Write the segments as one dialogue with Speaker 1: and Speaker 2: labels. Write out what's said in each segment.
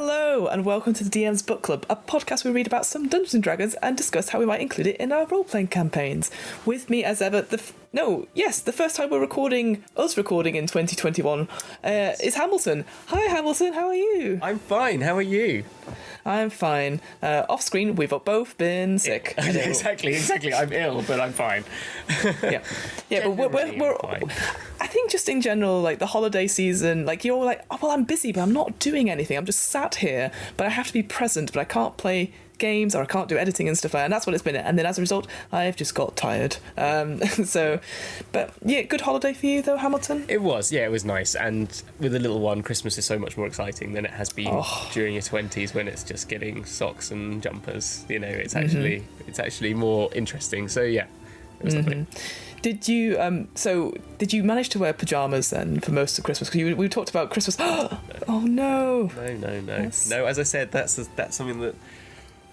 Speaker 1: Hello and welcome to the DM's Book Club, a podcast where we read about some Dungeons & Dragons and discuss how we might include it in our role-playing campaigns. With me as ever, the first time we're recording in 2021 is Hamilton. Hi Hamilton, how are you?
Speaker 2: I'm fine, how are you?
Speaker 1: I'm fine. Off screen, we've both been sick.
Speaker 2: Exactly. I'm ill, but I'm fine.
Speaker 1: yeah, but we're
Speaker 2: fine.
Speaker 1: I think just in general, like the holiday season, like you're like, oh, well, I'm busy, but I'm not doing anything. I'm just sat here, but I have to be present, but I can't play games or I can't do editing and stuff like that. And that's what it's been. And then as a result, I've just got tired. But yeah, good holiday for you though, Hamilton?
Speaker 2: It was nice. And with a little one, Christmas is so much more exciting than it has been during your 20s when it's just getting socks and jumpers. You know, it's actually more interesting. So yeah, it was lovely.
Speaker 1: Did you manage to wear pajamas then for most of Christmas? Because we talked about Christmas. Oh no.
Speaker 2: No.
Speaker 1: Yes.
Speaker 2: No, as I said, that's something that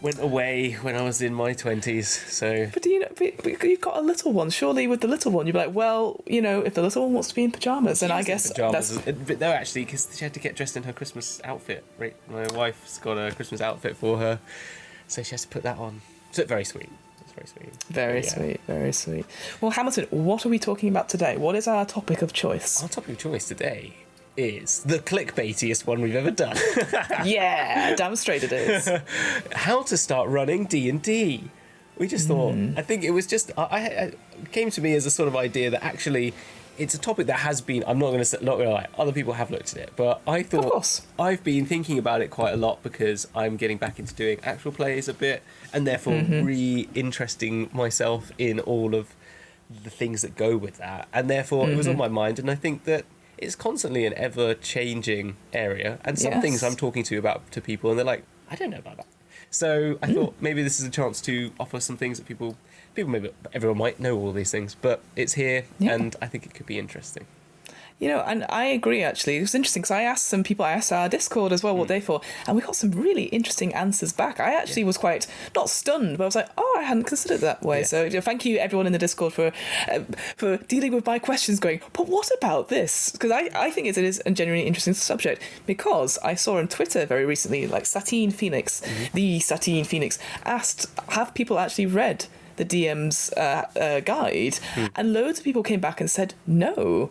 Speaker 2: went away when I was in my 20s. So,
Speaker 1: but you've got a little one. Surely with the little one, you'd be like, well, you know, if the little one wants to be in pajamas, then I guess
Speaker 2: pajamas. But no, actually, because she had to get dressed in her Christmas outfit. Right, my wife's got a Christmas outfit for her, so she has to put that on. So very sweet. Very sweet.
Speaker 1: Very sweet. Well, Hamilton, what are we talking about today? What is our topic of choice?
Speaker 2: Our topic of choice today is the clickbaitiest one we've ever done.
Speaker 1: Yeah, damn straight it is.
Speaker 2: How to start running D&D. We just thought, I think it was just, it came to me as a sort of idea that actually it's a topic that has been, I'm not going to lie, other people have looked at it, but I thought I've been thinking about it quite a lot because I'm getting back into doing actual plays a bit and therefore re-interesting myself in all of the things that go with that. And therefore it was on my mind, and I think that it's constantly an ever-changing area, and some things I'm talking to people and they're like, I don't know about that. So I thought maybe this is a chance to offer some things that people maybe everyone might know all these things, but it's here and I think it could be interesting.
Speaker 1: You know, and I agree, actually. It was interesting because I asked our Discord as well what they thought, and we got some really interesting answers back. I actually was quite, not stunned, but I was like, I hadn't considered it that way. So thank you, everyone in the Discord, for dealing with my questions going, but what about this? Because I think it is a genuinely interesting subject, because I saw on Twitter very recently, like Satine Phoenix, the Satine Phoenix, asked, have people actually read the DM's guide? And loads of people came back and said no.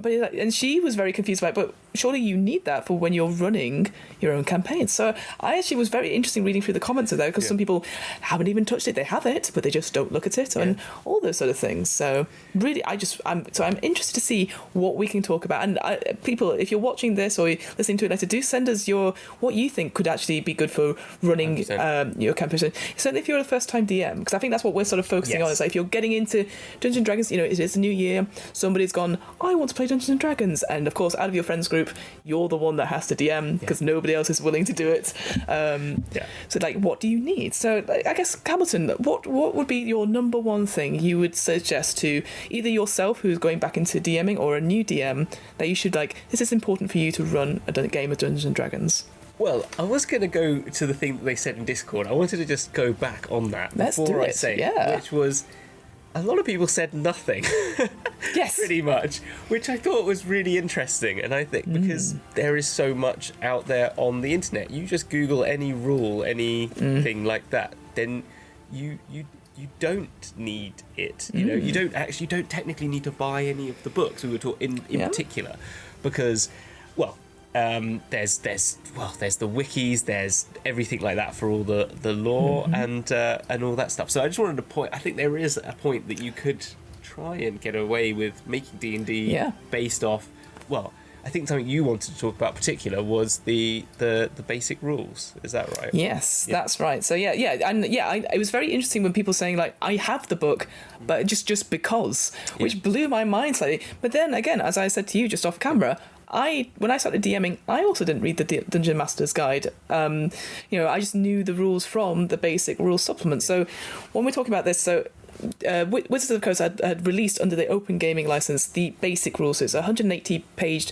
Speaker 1: And she was very confused about it, but surely you need that for when you're running your own campaign. So I actually was very interesting reading through the comments of that, because some people haven't even touched it. They have it, but they just don't look at it and all those sort of things. So really, I'm interested to see what we can talk about. And people, if you're watching this or listening to it later, do send us what you think could actually be good for running your campaign. Certainly if you're a first-time DM, because I think that's what we're sort of focusing on. Is like if you're getting into Dungeons & Dragons, you know, it is a new year, somebody's gone, I want to play Dungeons & Dragons, and of course out of your friends group you're the one that has to DM because nobody else is willing to do it. So like, what do you need? So I guess, Hamilton, what would be your number one thing you would suggest to either yourself who's going back into DMing or a new DM that you should, like, this is important for you to run a game of Dungeons & Dragons?
Speaker 2: Well, I was going to go to the thing that they said in Discord. I wanted to just go back on that which was, a lot of people said nothing.
Speaker 1: Yes.
Speaker 2: Pretty much, which I thought was really interesting. And I think because there is so much out there on the internet, you just Google any rule, anything like that, then you don't need it. You know, you don't technically need to buy any of the books we were talking in particular, because, there's the wikis, there's everything like that for all the lore and all that stuff. So I just wanted to point, I think there is a point that you could try and get away with making D&D based off, I think something you wanted to talk about in particular was the basic rules. Is that right?
Speaker 1: Yes, that's right. So it was very interesting when people saying, like, I have the book, but just because, which blew my mind slightly. But then again, as I said to you just off camera, when I started DMing, I also didn't read the Dungeon Master's Guide. I just knew the rules from the basic rules supplement. So when we're talking about this, Wizards of the Coast had released under the Open Gaming license the basic rules. So it's a 180-paged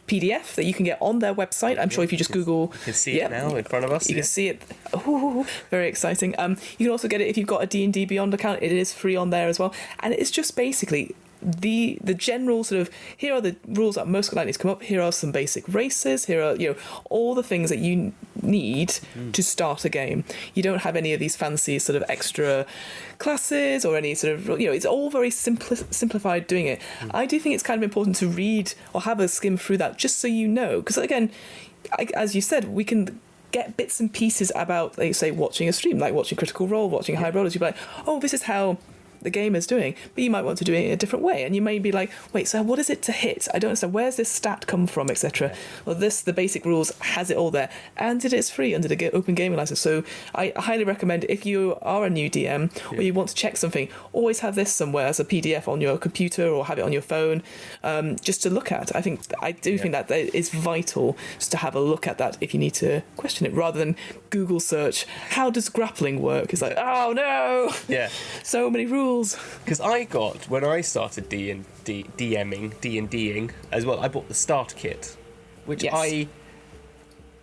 Speaker 1: PDF that you can get on their website. I'm sure if you just Google...
Speaker 2: You can see it now in front of us.
Speaker 1: You can see it. Ooh, very exciting. You can also get it if you've got a D&D Beyond account. It is free on there as well. And it's just basically the general sort of, here are the rules that most likely to come up, here are some basic races, here are, you know, all the things that you need to start a game. You don't have any of these fancy sort of extra classes or any sort of, you know, it's all very simplified doing it. I do think it's kind of important to read or have a skim through that just so you know, because again, as you said, we can get bits and pieces about, like, say, watching a stream, like watching Critical Role, watching High Rollers. You'd be like, oh, this is how the game is doing, but you might want to do it in a different way, and you may be like, wait, so what is it to hit? I don't understand, where's this stat come from, etc. Well, the basic rules has it all there, and it is free under the open gaming license. So I highly recommend, if you are a new DM or you want to check something, always have this somewhere as a PDF on your computer or have it on your phone, just to look at. I do think that is vital, just to have a look at that if you need to question it, rather than Google search, how does grappling work? It's like, oh no, so many rules.
Speaker 2: Because I got, when I started DMing as well, I bought the starter kit, which I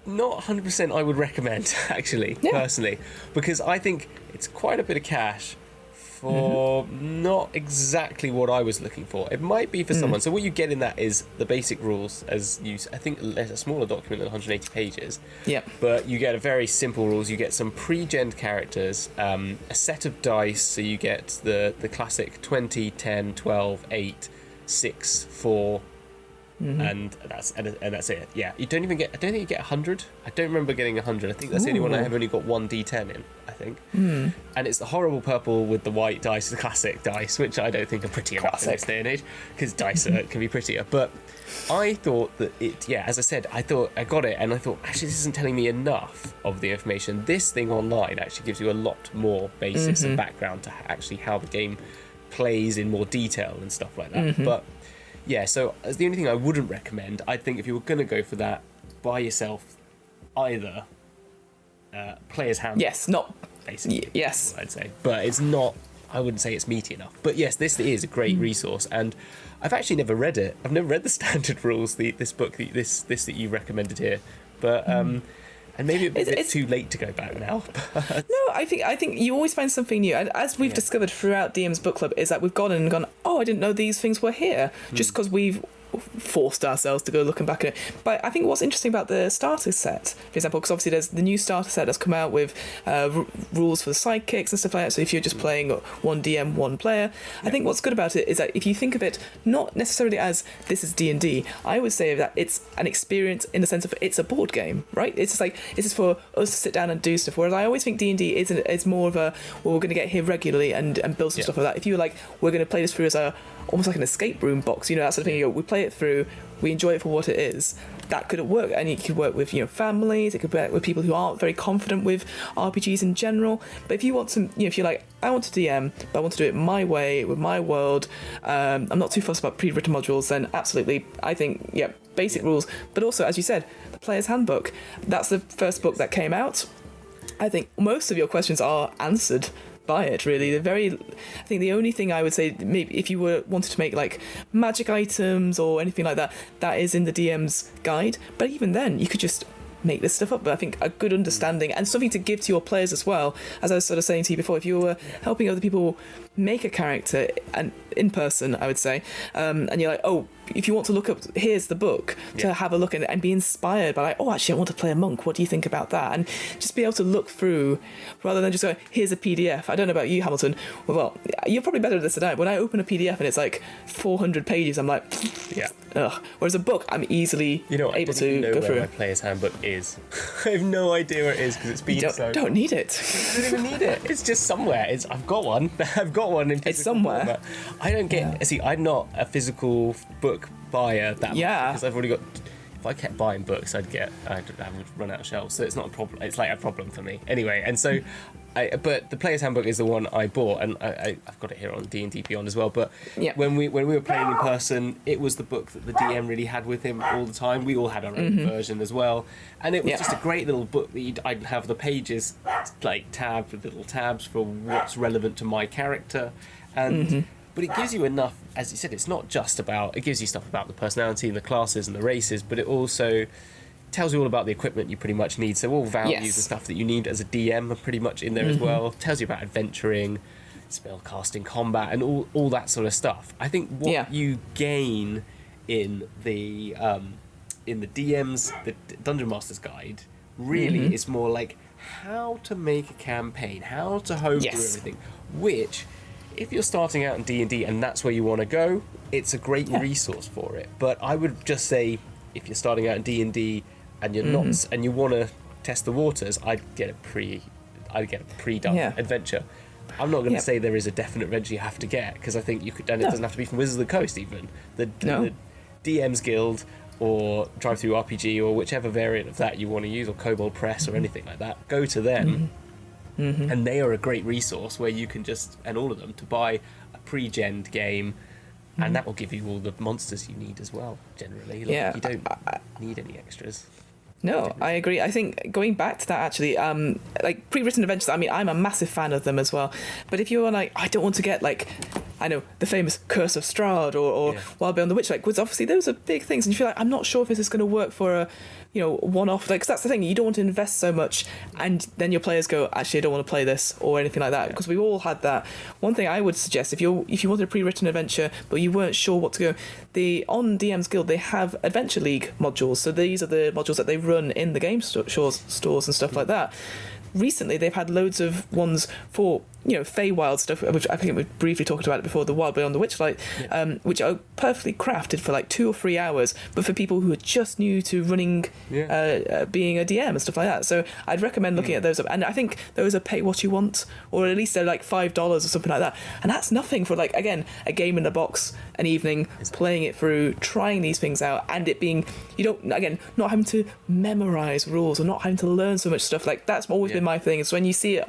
Speaker 2: not 100% I would recommend, actually, personally, because I think it's quite a bit of cash for not exactly what I was looking for. It might be for someone. So what you get in that is the basic rules, as you, I think there's a smaller document than 180 pages. But you get a very simple rules. You get some pre-gen characters, a set of dice. So you get the classic 20, 10, 12, 8, 6, 4. And that's it. Yeah, you don't even get. I don't think you get 100. I don't remember getting 100. I think that's the only one I have only got one D10 in. I think. And it's the horrible purple with the white dice, the classic dice, which I don't think are pretty enough in this day and age, because dice can be prettier. But I thought that it. Yeah, as I said, I thought I got it, and I thought, actually this isn't telling me enough of the information. This thing online actually gives you a lot more basis and background to actually how the game plays in more detail and stuff like that. But yeah, so as the only thing I wouldn't recommend, I think if you were going to go for that, buy yourself either Player's Handbook.
Speaker 1: Yes, not...
Speaker 2: Basically,
Speaker 1: yes.
Speaker 2: I'd say. But it's not... I wouldn't say it's meaty enough. But yes, this is a great resource, and I've actually never read it. I've never read the standard rules, this book, this that you recommended here. But... And maybe it's too late to go back now.
Speaker 1: No, I think you always find something new. And as we've discovered throughout DM's Book Club, is that we've gone in and gone, oh, I didn't know these things were here. Just because we've forced ourselves to go looking back at it. But I think what's interesting about the starter set, for example, because obviously there's the new starter set that's come out with rules for the sidekicks and stuff like that. So if you're just playing one DM, one player, I think what's good about it is that if you think of it not necessarily as this is D&D, I would say that it's an experience in the sense of it's a board game, right? It's just like, this is for us to sit down and do stuff. Whereas I always think D&D is more of a, well, we're going to get here regularly and build some stuff like that. If you were like, we're going to play this through as almost like an escape room box, you know, that sort of thing. You go, we play it through, we enjoy it for what it is. That could work, and it could work with, you know, families. It could work with people who aren't very confident with RPGs in general. But if you want to, you know, if you're like, I want to DM, but I want to do it my way with my world. I'm not too fussed about pre-written modules. Then absolutely, I think, basic rules. But also, as you said, the Player's Handbook. That's the first book that came out. I think most of your questions are answered by it, really. I think the only thing I would say, maybe if you wanted to make like magic items or anything like that, that is in the DM's guide. But even then, you could just make this stuff up. But I think a good understanding and something to give to your players as well, as I was sort of saying to you before, if you were helping other people make a character and in person, I would say, and you're like, oh, if you want to look up, here's the book to have a look at it and be inspired by like, oh, actually I want to play a monk, what do you think about that? And just be able to look through rather than just go, here's a PDF. I don't know about you, Hamilton. Well, you're probably better at this than I. When I open a PDF and it's like 400 pages, I'm like, ugh. Whereas a book, I'm easily able to go through.
Speaker 2: My Player's Handbook is. I have no idea where it is because it's been
Speaker 1: don't need it.
Speaker 2: I don't even need it. It's just somewhere. I've got one. I've got one in physical
Speaker 1: it's somewhere.
Speaker 2: Format. I don't get. See, I'm not a physical book buyer that much because I've already got. If I kept buying books, I'd run out of shelves. So it's not a problem. It's like a problem for me anyway. And so, but the Player's Handbook is the one I bought, and I've got it here on D&D Beyond as well. But when we were playing in person, it was the book that the DM really had with him all the time. We all had our own version as well, and it was just a great little book that I'd have the pages like tabbed with little tabs for what's relevant to my character, and. But it gives you enough, as you said, it's not just about, it gives you stuff about the personality and the classes and the races, but it also tells you all about the equipment you pretty much need. So all values and stuff that you need as a DM are pretty much in there as well. Tells you about adventuring, spellcasting combat and all that sort of stuff. I think what you gain in the DM's the Dungeon Master's Guide really is more like how to make a campaign, how to home through everything, which if you're starting out in D&D and that's where you want to go, it's a great resource for it. But I would just say if you're starting out in D&D and you're not and you want to test the waters, I'd get a pre-done adventure. I'm not going to say there is a definite adventure you have to get, because I think you could, and it doesn't have to be from Wizards of the Coast even. The DM's Guild or Drive Through RPG or whichever variant of that you want to use, or Kobold Press or anything like that, go to them. And they are a great resource where you can just, and all of them, to buy a pre-gen game, and that will give you all the monsters you need as well, generally. You don't need any extras.
Speaker 1: No, I agree. I think going back to that, actually, like pre-written adventures, I mean, I'm a massive fan of them as well. But if you're like, I don't want to get like, I know, the famous Curse of Strahd or Wild Beyond the Witchlight, because obviously those are big things, and you feel like, I'm not sure if this is going to work for a, one-off, like, 'cause that's the thing, you don't want to invest so much, and then your players go, actually, I don't want to play this, or anything like that, because we've all had that. One thing I would suggest, if you wanted a pre-written adventure, but you weren't sure what to go, on DM's Guild, they have Adventure League modules, so these are the modules that they run in the game stores and stuff like that. Recently, they've had loads of ones for, Feywild stuff, which I think we briefly talked about it before, the Wild Beyond the Witchlight, which are perfectly crafted for like 2 or 3 hours, but for people who are just new to running, being a DM and stuff like that. So I'd recommend looking at those up. And I think those are pay what you want, or at least they're like $5 or something like that. And that's nothing for, like, again, a game in a box, an evening, playing it through, trying these things out, and it being, not having to memorize rules or not having to learn so much stuff. Like, that's always been my thing, is when you see it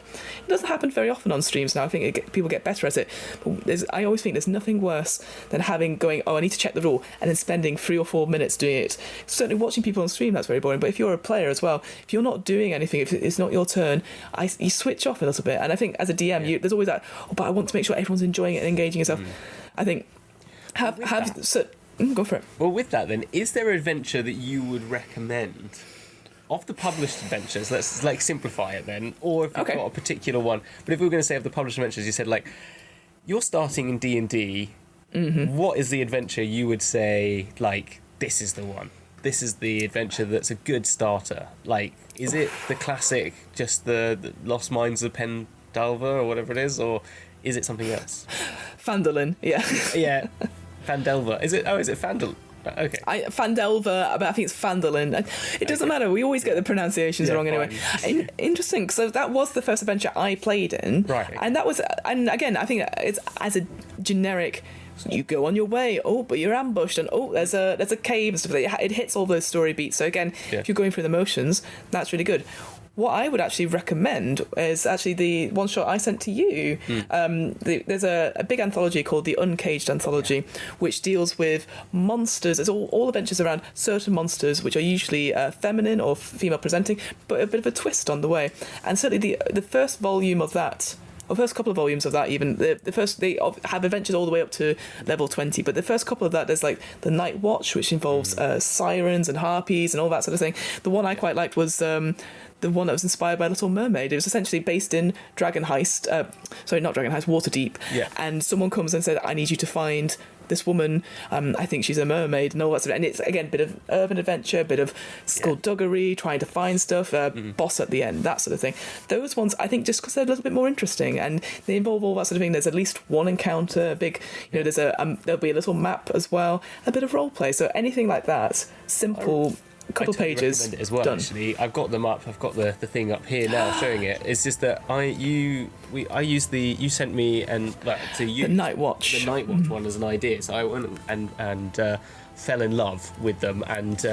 Speaker 1: doesn't happen very often on streams now. I think people get better at it, but I always think there's nothing worse than going, I need to check the rule, and then spending 3 or 4 minutes doing it. Certainly watching people on stream, that's very boring, but if you're a player as well, if you're not doing anything, if it's not your turn, you switch off a little bit. And I think as a DM, there's always that, but I want to make sure everyone's enjoying it and engaging yourself. I think go for it.
Speaker 2: Well, with that then, is there an adventure that you would recommend? Of the published adventures, let's like simplify it then, or if you've got a particular one. But if we were going to say of the published adventures, you said like you're starting in D&D. What is the adventure you would say like this is the one? This is the adventure that's a good starter. Like, is it the classic, just the Lost Mines of Pendalva or whatever it is, or is it something else?
Speaker 1: Phandalin, yeah.
Speaker 2: Phandelver. Is it Phandalin? Okay.
Speaker 1: Phandelver, but I think it's Phandalin. It doesn't matter. We always get the pronunciations wrong anyway. Interesting. So that was the first adventure I played in,
Speaker 2: right?
Speaker 1: And that was, and again, I think it's as a generic. You go on your way. Oh, but you're ambushed, and there's a cave and stuff. It hits all those story beats. So again, if you're going through the motions, that's really good. What I would actually recommend is actually the one shot I sent to you. There's a big anthology called the Uncaged Anthology, which deals with monsters. It's all adventures around certain monsters, which are usually feminine or female presenting, but a bit of a twist on the way. And certainly the first volume of that, or first couple of volumes of that, even the first, they have adventures all the way up to level 20, but the first couple of that, there's like the Night Watch, which involves sirens and harpies and all that sort of thing. The one I quite liked was the one that was inspired by Little Mermaid. It was essentially based in Dragon Heist, not Dragon Heist, Waterdeep. And someone comes and says, I need you to find this woman, I think she's a mermaid, and all that sort of, and it's again a bit of urban adventure, a bit of skullduggery, trying to find stuff, boss at the end, that sort of thing. Those ones, I think, just because they're a little bit more interesting and they involve all that sort of thing. There's at least one encounter, a big, there's there'll be a little map as well, a bit of role play. So anything like that, simple. A couple of pages.
Speaker 2: Recommend it as well. Done. Actually, I've got them up. I've got the thing up here now, showing it. It's just that you sent me the
Speaker 1: Night Watch.
Speaker 2: The Night Watch one as an idea. So I went and fell in love with them, and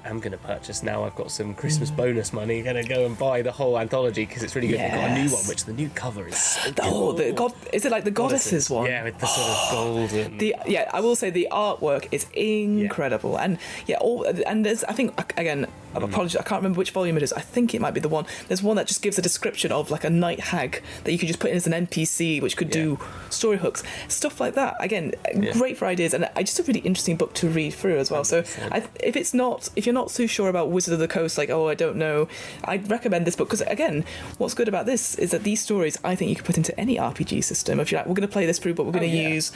Speaker 2: I'm going to purchase now. I've got some Christmas bonus money. I'm going to go and buy the whole anthology because it's really good. We've got a new one, which the new cover is so cool.
Speaker 1: Is it like the Goddesses one?
Speaker 2: Yeah, with the sort of gold.
Speaker 1: I will say the artwork is incredible, and and there's, I think, again, apologies, I can't remember which volume it is. I think it might be the one. There's one that just gives a description of like a night hag that you could just put in as an NPC, which could do story hooks, stuff like that. Again, great for ideas, and just a really interesting book to read through as well. 100%. So if you're not too sure about Wizard of the Coast, like, oh, I don't know, I'd recommend this book, because again, what's good about this is that these stories I think you could put into any RPG system. If you're like, we're going to play this through, but we're going to use,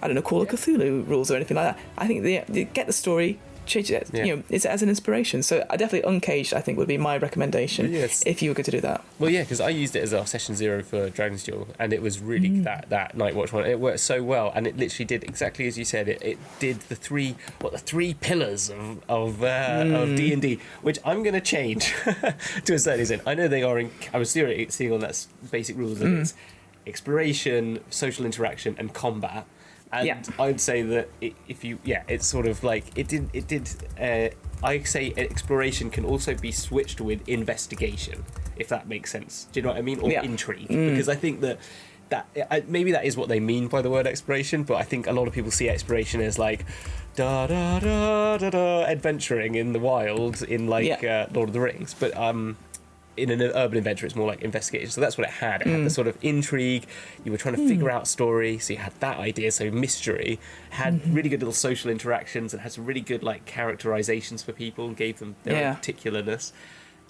Speaker 1: I don't know, Call of Cthulhu rules or anything like that. I think they get the story, change it, it's as an inspiration. So I definitely Uncaged, I think, would be my recommendation if you were going to do that.
Speaker 2: Well, yeah, because I used it as our session 0 for Dragon's Duel, and it was really that Night Watch one. It worked so well, and it literally did exactly as you said. It did the three pillars of D&D, which I'm going to change to a certain extent. I know they are. I was seeing on that basic rules that it's exploration, social interaction, and combat. And I'd say that it's sort of like I say exploration can also be switched with investigation, if that makes sense. Do you know what I mean? Or intrigue, because I think that maybe that is what they mean by the word exploration, but I think a lot of people see exploration as like adventuring in the wild in like Lord of the Rings, but in an urban adventure, it's more like investigation. So that's what it had. It had the sort of intrigue. You were trying to figure out story, so you had that idea. So mystery had really good little social interactions and had some really good like characterizations for people and gave them their own particularness.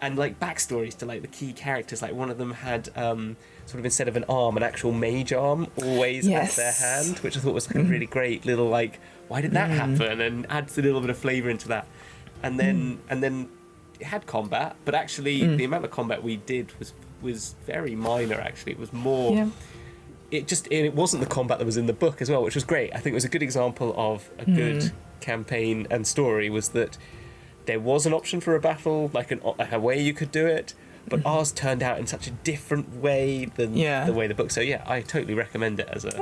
Speaker 2: And like backstories to like the key characters. Like one of them had sort of, instead of an arm, an actual mage arm always at their hand, which I thought was like a really great little like, why did that happen? And adds a little bit of flavour into that. And then it had combat, but actually the amount of combat we did was very minor. Actually, it was more. It wasn't the combat that was in the book as well, which was great. I think it was a good example of a good campaign and story. Was that there was an option for a battle, like a way you could do it, but ours turned out in such a different way than the way the book. So I totally recommend it as a.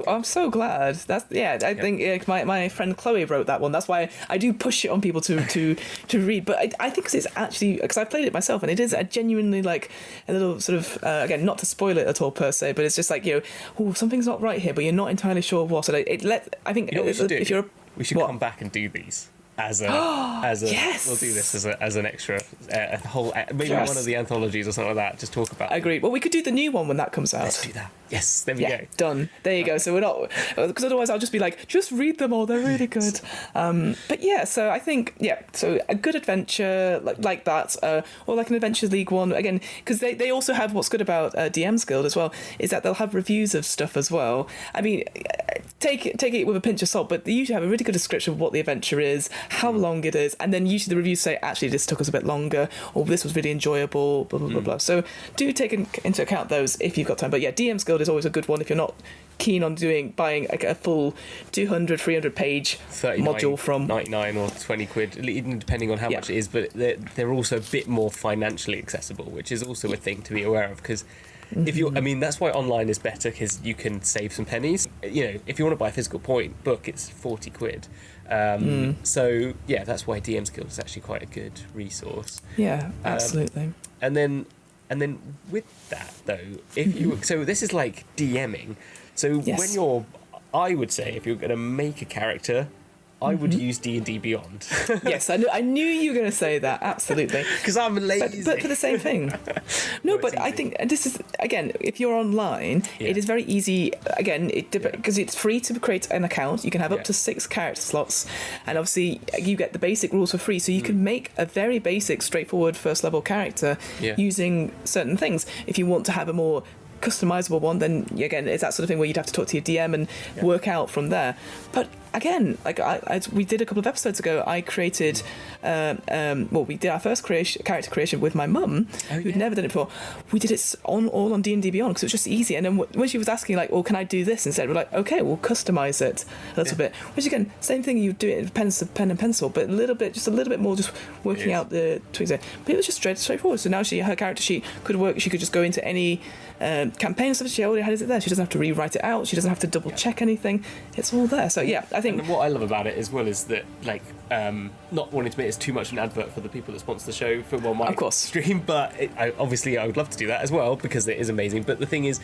Speaker 1: I'm so glad. I think my friend Chloe wrote that one. That's why I do push it on people to read. But I think it's actually, because I've played it myself, and it is a genuinely like a little sort of again, not to spoil it at all per se, but it's just like something's not right here, but you're not entirely sure what. So I think
Speaker 2: we should come back and do these. As a
Speaker 1: yes!
Speaker 2: We'll do this as an extra, a whole, maybe one of the anthologies or something like that. Just talk about.
Speaker 1: I agree. Well, we could do the new one when that comes out.
Speaker 2: Let's do that. Yes, there we go.
Speaker 1: Done. There you go. So we're not, because otherwise I'll just be like, just read them all. They're really good. But so I think so a good adventure like that, or like an Adventures League one again, because they also have what's good about DM's Guild as well is that they'll have reviews of stuff as well. I mean, take it with a pinch of salt, but they usually have a really good description of what the adventure is, how long it is, and then usually the reviews say, actually, this took us a bit longer, or this was really enjoyable, blah, blah, blah, blah. So do take into account those if you've got time. But DM's Guild is always a good one if you're not keen on buying a full 200, 300 page module from
Speaker 2: 99 or 20 quid, even depending on how much it is, but they're also a bit more financially accessible, which is also a thing to be aware of, because if you, that's why online is better, because you can save some pennies. If you want to buy a physical book, it's 40 quid. So that's why DM's Guild is actually quite a good resource.
Speaker 1: Yeah, absolutely.
Speaker 2: And then with that though, if you so this is like DMing. So I would say if you're going to make a character, I would use D&D Beyond.
Speaker 1: Yes, I knew you were going to say that, absolutely.
Speaker 2: Because I'm lazy.
Speaker 1: But for the same thing. No, but I think this is, again, if you're online, it is very easy, again, because it's free to create an account. You can have up to 6 character slots, and obviously you get the basic rules for free, so you can make a very basic, straightforward first level character using certain things. If you want to have a more customizable one, then again it's that sort of thing where you'd have to talk to your DM and work out from there. But again, like we did a couple of episodes ago, I created we did our first character creation with my mum, who'd never done it before. We did it all on D&D Beyond because it was just easy. And then when she was asking like, can I do this instead, we're like, okay, we'll customize it a little bit, which again, same thing, you do it with pen and pencil, but a little bit more just working out the tweaks there. But it was just straightforward. So now her character sheet could work. She could just go into any campaign stuff. She already has it there. She doesn't have to rewrite it out. She doesn't have to double check anything. It's all there. So I think.
Speaker 2: And what I love about it as well is that, like, not wanting to make it too much an advert for the people that sponsor the show for my stream, but I would love to do that as well because it is amazing. But the thing is,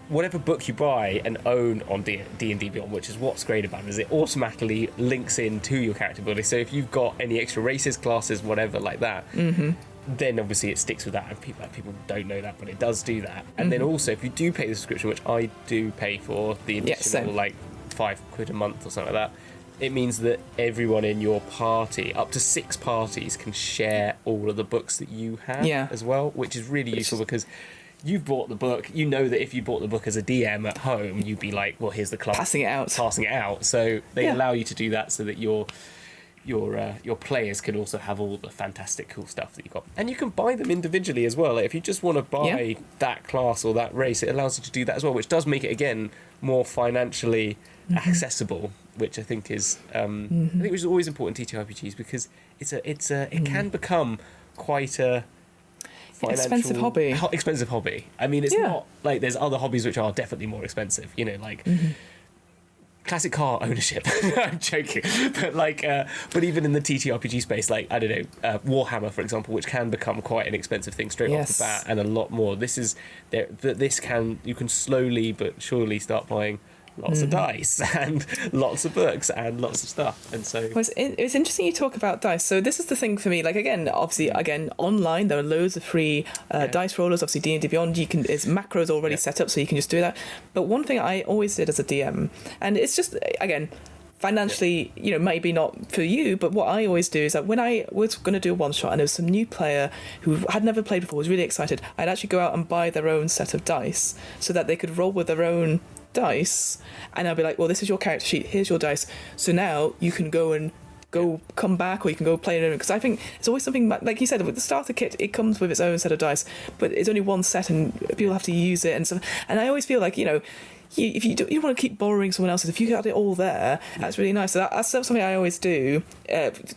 Speaker 2: whatever book you buy and own on D&D Beyond, which is what's great about it, is it automatically links into your character building. So if you've got any extra races, classes, whatever like that, then obviously it sticks with that, and people don't know that, but it does do that. And then also, if you do pay the subscription, which I do pay for, the additional like £5 a month or something like that, it means that everyone in your party, up to 6 parties, can share all of the books that you have as well, which is really useful because you've bought the book. You know that if you bought the book as a DM at home, you'd be like, well, here's the class. Passing it out. So they allow you to do that so that your players can also have all the fantastic cool stuff that you've got. And you can buy them individually as well. Like if you just want to buy that class or that race, it allows you to do that as well, which does make it, again, more financially accessible, which I think is which is always important in TTRPGs, because it can become quite a
Speaker 1: expensive hobby.
Speaker 2: I mean, it's not like there's other hobbies which are definitely more expensive, like classic car ownership. I'm joking, but but even in the TTRPG space, like, I don't know, Warhammer, for example, which can become quite an expensive thing straight off the bat, and a lot more. You can slowly but surely start buying lots of dice and lots of books and lots of stuff. And so
Speaker 1: it's interesting you talk about dice. So this is the thing for me, like, again, online there are loads of free dice rollers. Obviously D&D Beyond, it's macros already set up, so you can just do that. But one thing I always did as a DM, and it's just, again, financially, maybe not for you, but what I always do is that when I was going to do a one shot and there was some new player who had never played before, was really excited, I'd actually go out and buy their own set of dice so that they could roll with their own dice, and I'll be like, well, this is your character sheet, here's your dice, so now you can come back, or you can go play it, because I think it's always something like you said with the starter kit, it comes with its own set of dice, but it's only one set and people have to use it and stuff. And I always feel like, if you don't want to keep borrowing someone else's, if you got it all there, that's really nice. So that's something I always do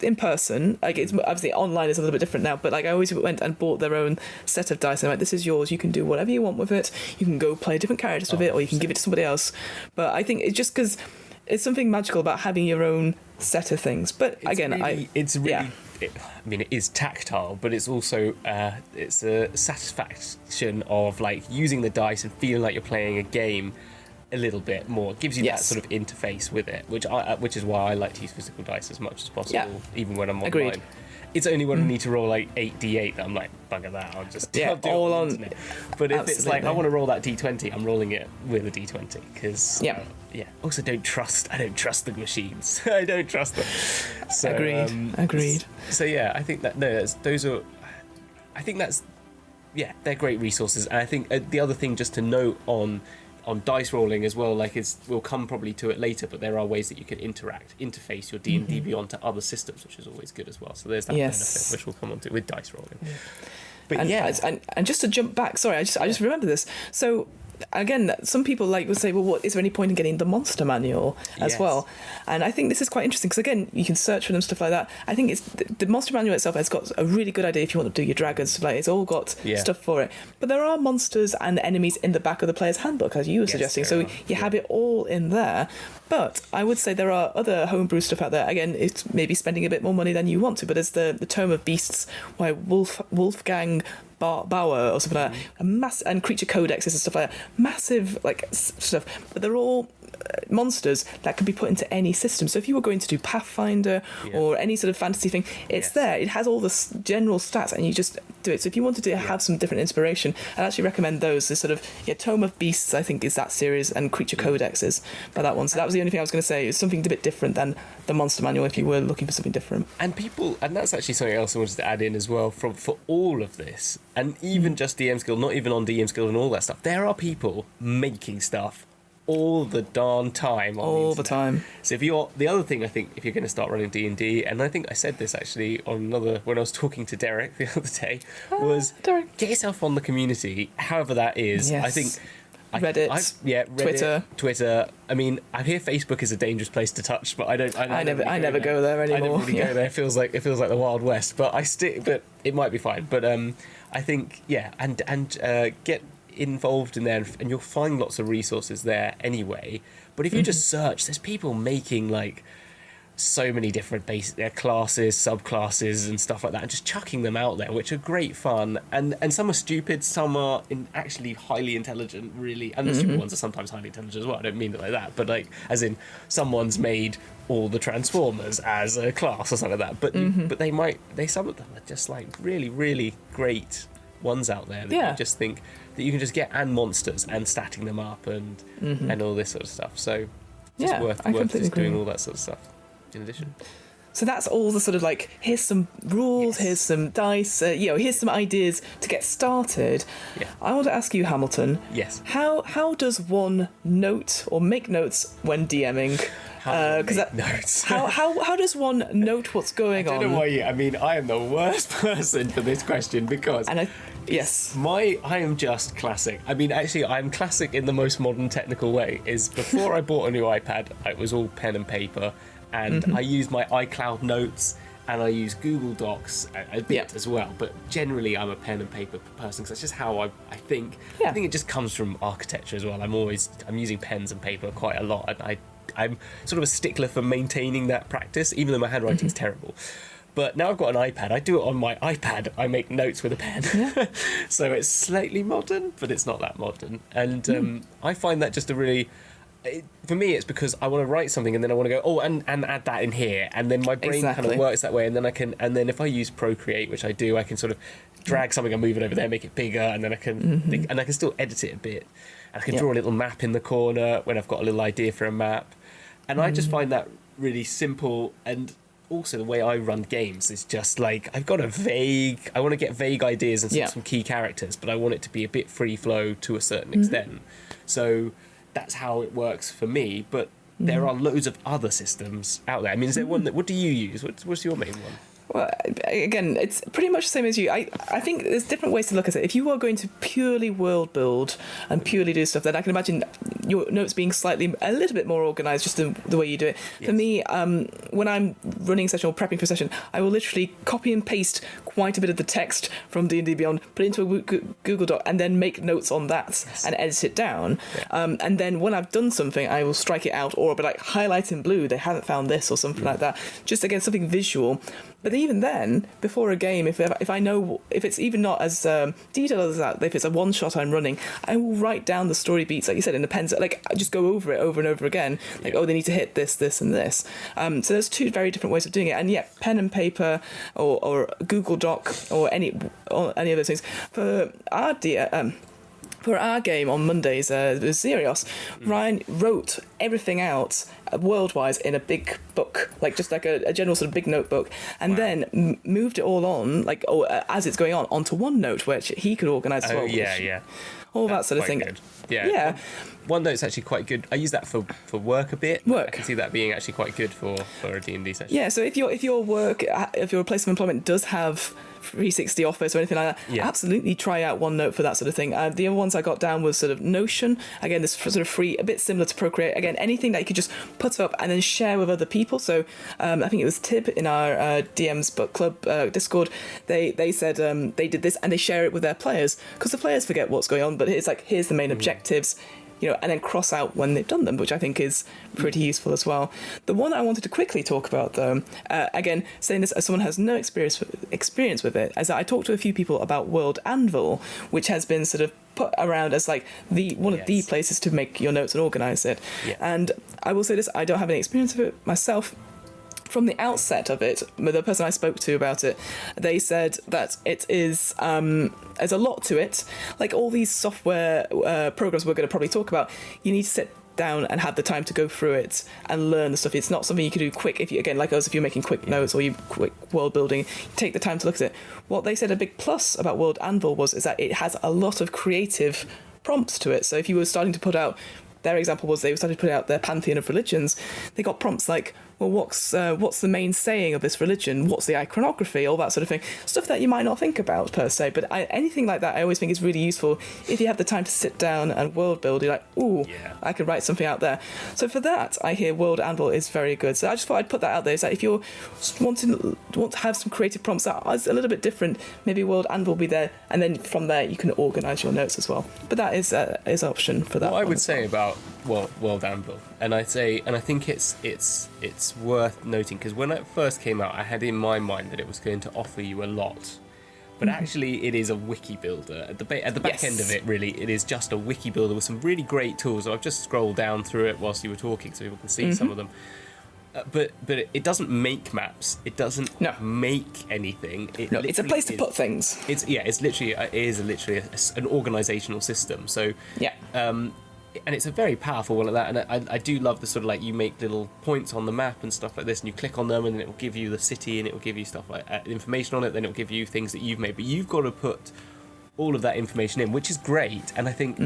Speaker 1: in person. Like, it's obviously online is a little bit different now, but like I always went and bought their own set of dice, and I'm like, this is yours, you can do whatever you want with it, you can go play different characters with it, or you can give it to somebody else. But I think it's just because it's something magical about having your own set of things. But it is tactile, but it's also it's a satisfaction of like using the dice and feeling like you're playing a game a little bit more. It gives you that sort of interface with it, which is why I like to use physical dice as much as possible, even when I'm online. Agreed.
Speaker 2: It's only when I need to roll like 8d8 that I'm like, bugger that, I'll do it all on internet. But if it's like I want to roll that d20, I'm rolling it with a d20, because also I don't trust the machines. I don't trust them. So,
Speaker 1: agreed.
Speaker 2: So yeah, I think that they're great resources. And I think the other thing just to note on dice rolling as well, like, we'll come probably to it later, but there are ways that you can interface your D&D Beyond to other systems, which is always good as well. So there's that benefit, which we'll come on to with dice rolling. But
Speaker 1: and just to jump back, sorry, I just remember this. So again, some people would say, well, what is there any point in getting the monster manual as well? And I think this is quite interesting, because again, you can search for them, stuff like that. I think it's the monster manual itself has got a really good idea if you want to do your dragons, stuff like it's all got stuff for it. But there are monsters and enemies in the back of the player's handbook, as you were suggesting, so you have it all in there. But I would say there are other homebrew stuff out there. Again, it's maybe spending a bit more money than you want to, but there's the Tome of Beasts by Wolfgang Bauer or something like that, and creature codexes and stuff like that, massive stuff, but they're all monsters that can be put into any system. So if you were going to do Pathfinder or any sort of fantasy thing, it's there. It has all the general stats, and you just do it. So if you wanted to have some different inspiration, I'd actually recommend those. The sort of Tome of Beasts, I think, is that series, and Creature Codexes by that one. So that was the only thing I was going to say. It's something a bit different than the monster manual if you were looking for something different. And
Speaker 2: that's actually something else I wanted to add in as well for all of this, and even just DM's Guild, not even on DM's Guild and all that stuff. There are people making stuff all the darn time on the time. So the other thing, I think, if you're going to start running D&D, and I think I said this actually when I was talking to Derek the other day, was get yourself on the community, however that is. I think Reddit, Twitter. I mean, I hear Facebook is a dangerous place to touch, but I never go there anymore. I never really go there. It feels like the Wild West, but but it might be fine. But I think and get involved in there, and you'll find lots of resources there anyway. But if you just search, there's people making so many different classes, subclasses, and stuff like that, and just chucking them out there, which are great fun. And some are stupid, some are actually highly intelligent, really. And the stupid ones are sometimes highly intelligent as well. I don't mean it like that, but like as in someone's made all the Transformers as a class or something like that. But some of them are just like really, really great ones out there that you just think that you can just get, and monsters and statting them up and all this sort of stuff. So just worth just doing all that sort of stuff in addition.
Speaker 1: So that's all the sort of like, here's some rules, here's some dice, here's some ideas to get started.
Speaker 2: Yeah.
Speaker 1: I want to ask you, Hamilton.
Speaker 2: Yes.
Speaker 1: How does one note or make notes when DMing?
Speaker 2: How
Speaker 1: does one note what's going on?
Speaker 2: I don't know why I am the worst person for this question because
Speaker 1: yes.
Speaker 2: I am just classic. I mean, actually, I'm classic in the most modern technical way. Is before I bought a new iPad, it was all pen and paper, and I used my iCloud notes, and I use Google Docs a bit as well. But generally, I'm a pen and paper person because that's just how I think. I think it just comes from architecture as well. I'm using pens and paper quite a lot, and I'm sort of a stickler for maintaining that practice, even though my handwriting's terrible. But now I've got an iPad. I do it on my iPad. I make notes with a pen. Yeah. So it's slightly modern, but it's not that modern. And I find that just for me, it's because I want to write something and then I want to go, and add that in here. And then my brain kind of works that way. And then if I use Procreate, which I do, I can sort of drag something and move it over there, make it bigger. And then I can think, and I can still edit it a bit. And I can draw a little map in the corner when I've got a little idea for a map. And I just find that really simple. And also the way I run games is just like, I want to get vague ideas and some key characters, but I want it to be a bit free flow to a certain extent. So that's how it works for me. But there are loads of other systems out there. I mean, is there one what do you use? What's your main one?
Speaker 1: Well, again, it's pretty much the same as you. I think there's different ways to look at it. If you are going to purely world build and purely do stuff, then I can imagine your notes being a little bit more organised, just the way you do it. Yes. For me, when I'm running a session or prepping for a session, I will literally copy and paste quite a bit of the text from D&D Beyond, put it into a Google Doc, and then make notes on that and edit it down. Yeah. And then when I've done something, I will strike it out, or I'll be like, highlight in blue, they haven't found this, or something like that. Just, again, something visual. But even then, before a game, if I know, if it's even not as detailed as that, if it's a one-shot I'm running, I will write down the story beats, like you said, in the pens. Like, I just go over it over and over again. Like, they need to hit this, this, and this. So there's two very different ways of doing it. And pen and paper or Google Doc or any of those things. For our game on Mondays, with Xerios, Ryan wrote everything out world-wise in a big book, like just like a general sort of big notebook, and then moved it all on, as it's going on, onto OneNote, which he could organise as well. All that sort of thing.
Speaker 2: Good. Yeah. OneNote's actually quite good. I use that for work a bit. I can see that being actually quite good for a D&D session. Yeah,
Speaker 1: so if your place of employment does have 360 Office or anything like that, absolutely try out OneNote for that sort of thing. The other ones I got down was sort of Notion. Again, this sort of free, a bit similar to Procreate. Again, anything that you could just put up and then share with other people. So I think it was Tib in our DM's Book Club Discord. They said they did this and they share it with their players because the players forget what's going on, but it's like, here's the main objectives, and then cross out when they've done them, which I think is pretty useful as well. The one I wanted to quickly talk about, though, again, saying this as someone who has no experience with it, is that I talked to a few people about World Anvil, which has been sort of put around as like one of the places to make your notes and organise it. Yeah. And I will say this, I don't have any experience of it myself. From the outset of it, the person I spoke to about it, they said that it is, there's a lot to it. Like all these software programs we're going to probably talk about, you need to sit down and have the time to go through it and learn the stuff. It's not something you can do quick. If you, again, like us, if you're making quick notes or you quick world building, take the time to look at it. What they said a big plus about World Anvil is that it has a lot of creative prompts to it. So if you were starting to put out, their example was they started to put out their pantheon of religions, they got prompts like, well, what's the main saying of this religion? What's the iconography? All that sort of thing. Stuff that you might not think about per se, but anything like that I always think is really useful if you have the time to sit down and world build. You're like, I could write something out there. So for that, I hear World Anvil is very good. So I just thought I'd put that out there. Is that if you want to have some creative prompts that are a little bit different, maybe World Anvil will be there, and then from there you can organise your notes as well. But that is an option for that.
Speaker 2: What I would say about World Anvil, and I think it's it's worth noting, because when it first came out, I had in my mind that it was going to offer you a lot. But actually, it is a wiki builder. At the back end of it, really, it is just a wiki builder with some really great tools. I've just scrolled down through it whilst you were talking so people can see some of them. But it doesn't make maps. It doesn't make anything.
Speaker 1: It's a place to put things.
Speaker 2: It's literally an organizational system. So and it's a very powerful one like that. And I do love the sort of like, you make little points on the map and stuff like this, and you click on them, and it will give you the city, and it will give you stuff like information on it. Then it will give you things that you've made, but you've got to put all of that information in, which is great. And I think.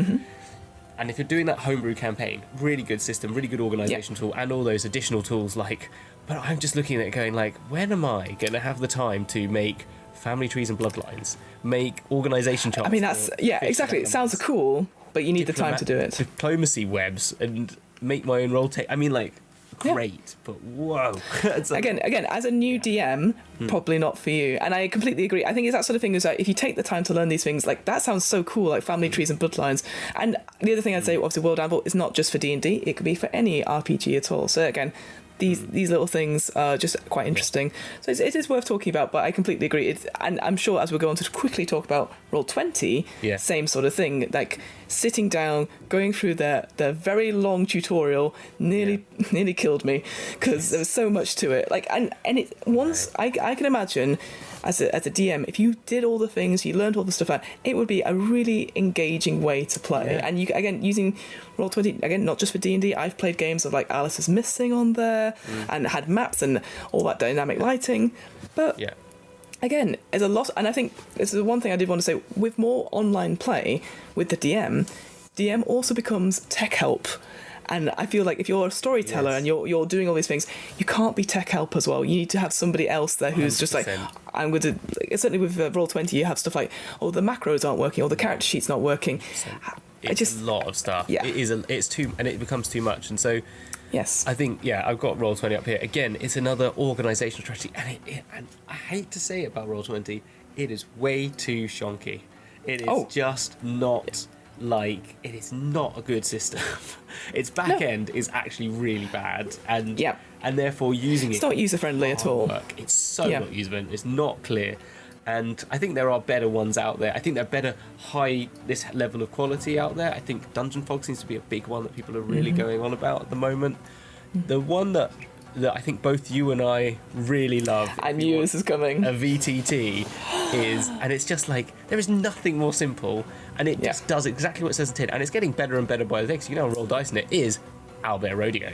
Speaker 2: And if you're doing that homebrew campaign, really good system, really good organisation tool, and all those additional tools, like, but I'm just looking at it going like, when am I going to have the time to make family trees and bloodlines, make organisation charts?
Speaker 1: I mean, that's, exactly. It sounds cool, but you need the time to do it.
Speaker 2: Diplomacy webs and make my own roll take. I mean, like, great, but whoa.
Speaker 1: Again, as a new DM, probably not for you. And I completely agree. I think it's that sort of thing is like, if you take the time to learn these things, like, that sounds so cool, like family trees and bloodlines. And the other thing I'd say, obviously, World Anvil is not just for D&D, it could be for any RPG at all. So again, these little things are just quite interesting. So it is worth talking about, but I completely agree. And I'm sure as we're going to quickly talk about Roll20, same sort of thing, like sitting down, going through the very long tutorial nearly killed me, because there was so much to it. Like, and it once I can imagine as a DM, if you did all the things, you learned all the stuff out, it would be a really engaging way to play. And you, again, using Roll20, again, not just for D&D, I've played games of like Alice is Missing on there, and had maps and all that dynamic lighting. But again, there's a lot, and I think this is the one thing I did want to say, with more online play with the DM also becomes tech help. And I feel like if you're a storyteller and you're doing all these things, you can't be tech help as well. You need to have somebody else there who's 100%. Just like, I'm going to... Certainly with Roll20, you have stuff like, the macros aren't working, or the character sheet's not working.
Speaker 2: It's a lot of stuff. Yeah. It's too... And it becomes too much. And so...
Speaker 1: Yes.
Speaker 2: I think, I've got Roll20 up here. Again, it's another organisational strategy. And I hate to say it about Roll20, it is way too shonky. It is just not... Like, it is not a good system. Its back end is actually really bad, and therefore using
Speaker 1: it's not user friendly at all.
Speaker 2: It's so not user friendly. It's not clear, and I think there are better ones out there. I think there are better this level of quality out there. I think Dungeon Fog seems to be a big one that people are really going on about at the moment. The one that I think both you and I really love.
Speaker 1: I knew this was coming.
Speaker 2: A VTT is, and it's just like, there is nothing more simple, and it just does exactly what it says in the tin, and it's getting better and better by the day, because you can now roll dice in it, is Owlbear Rodeo.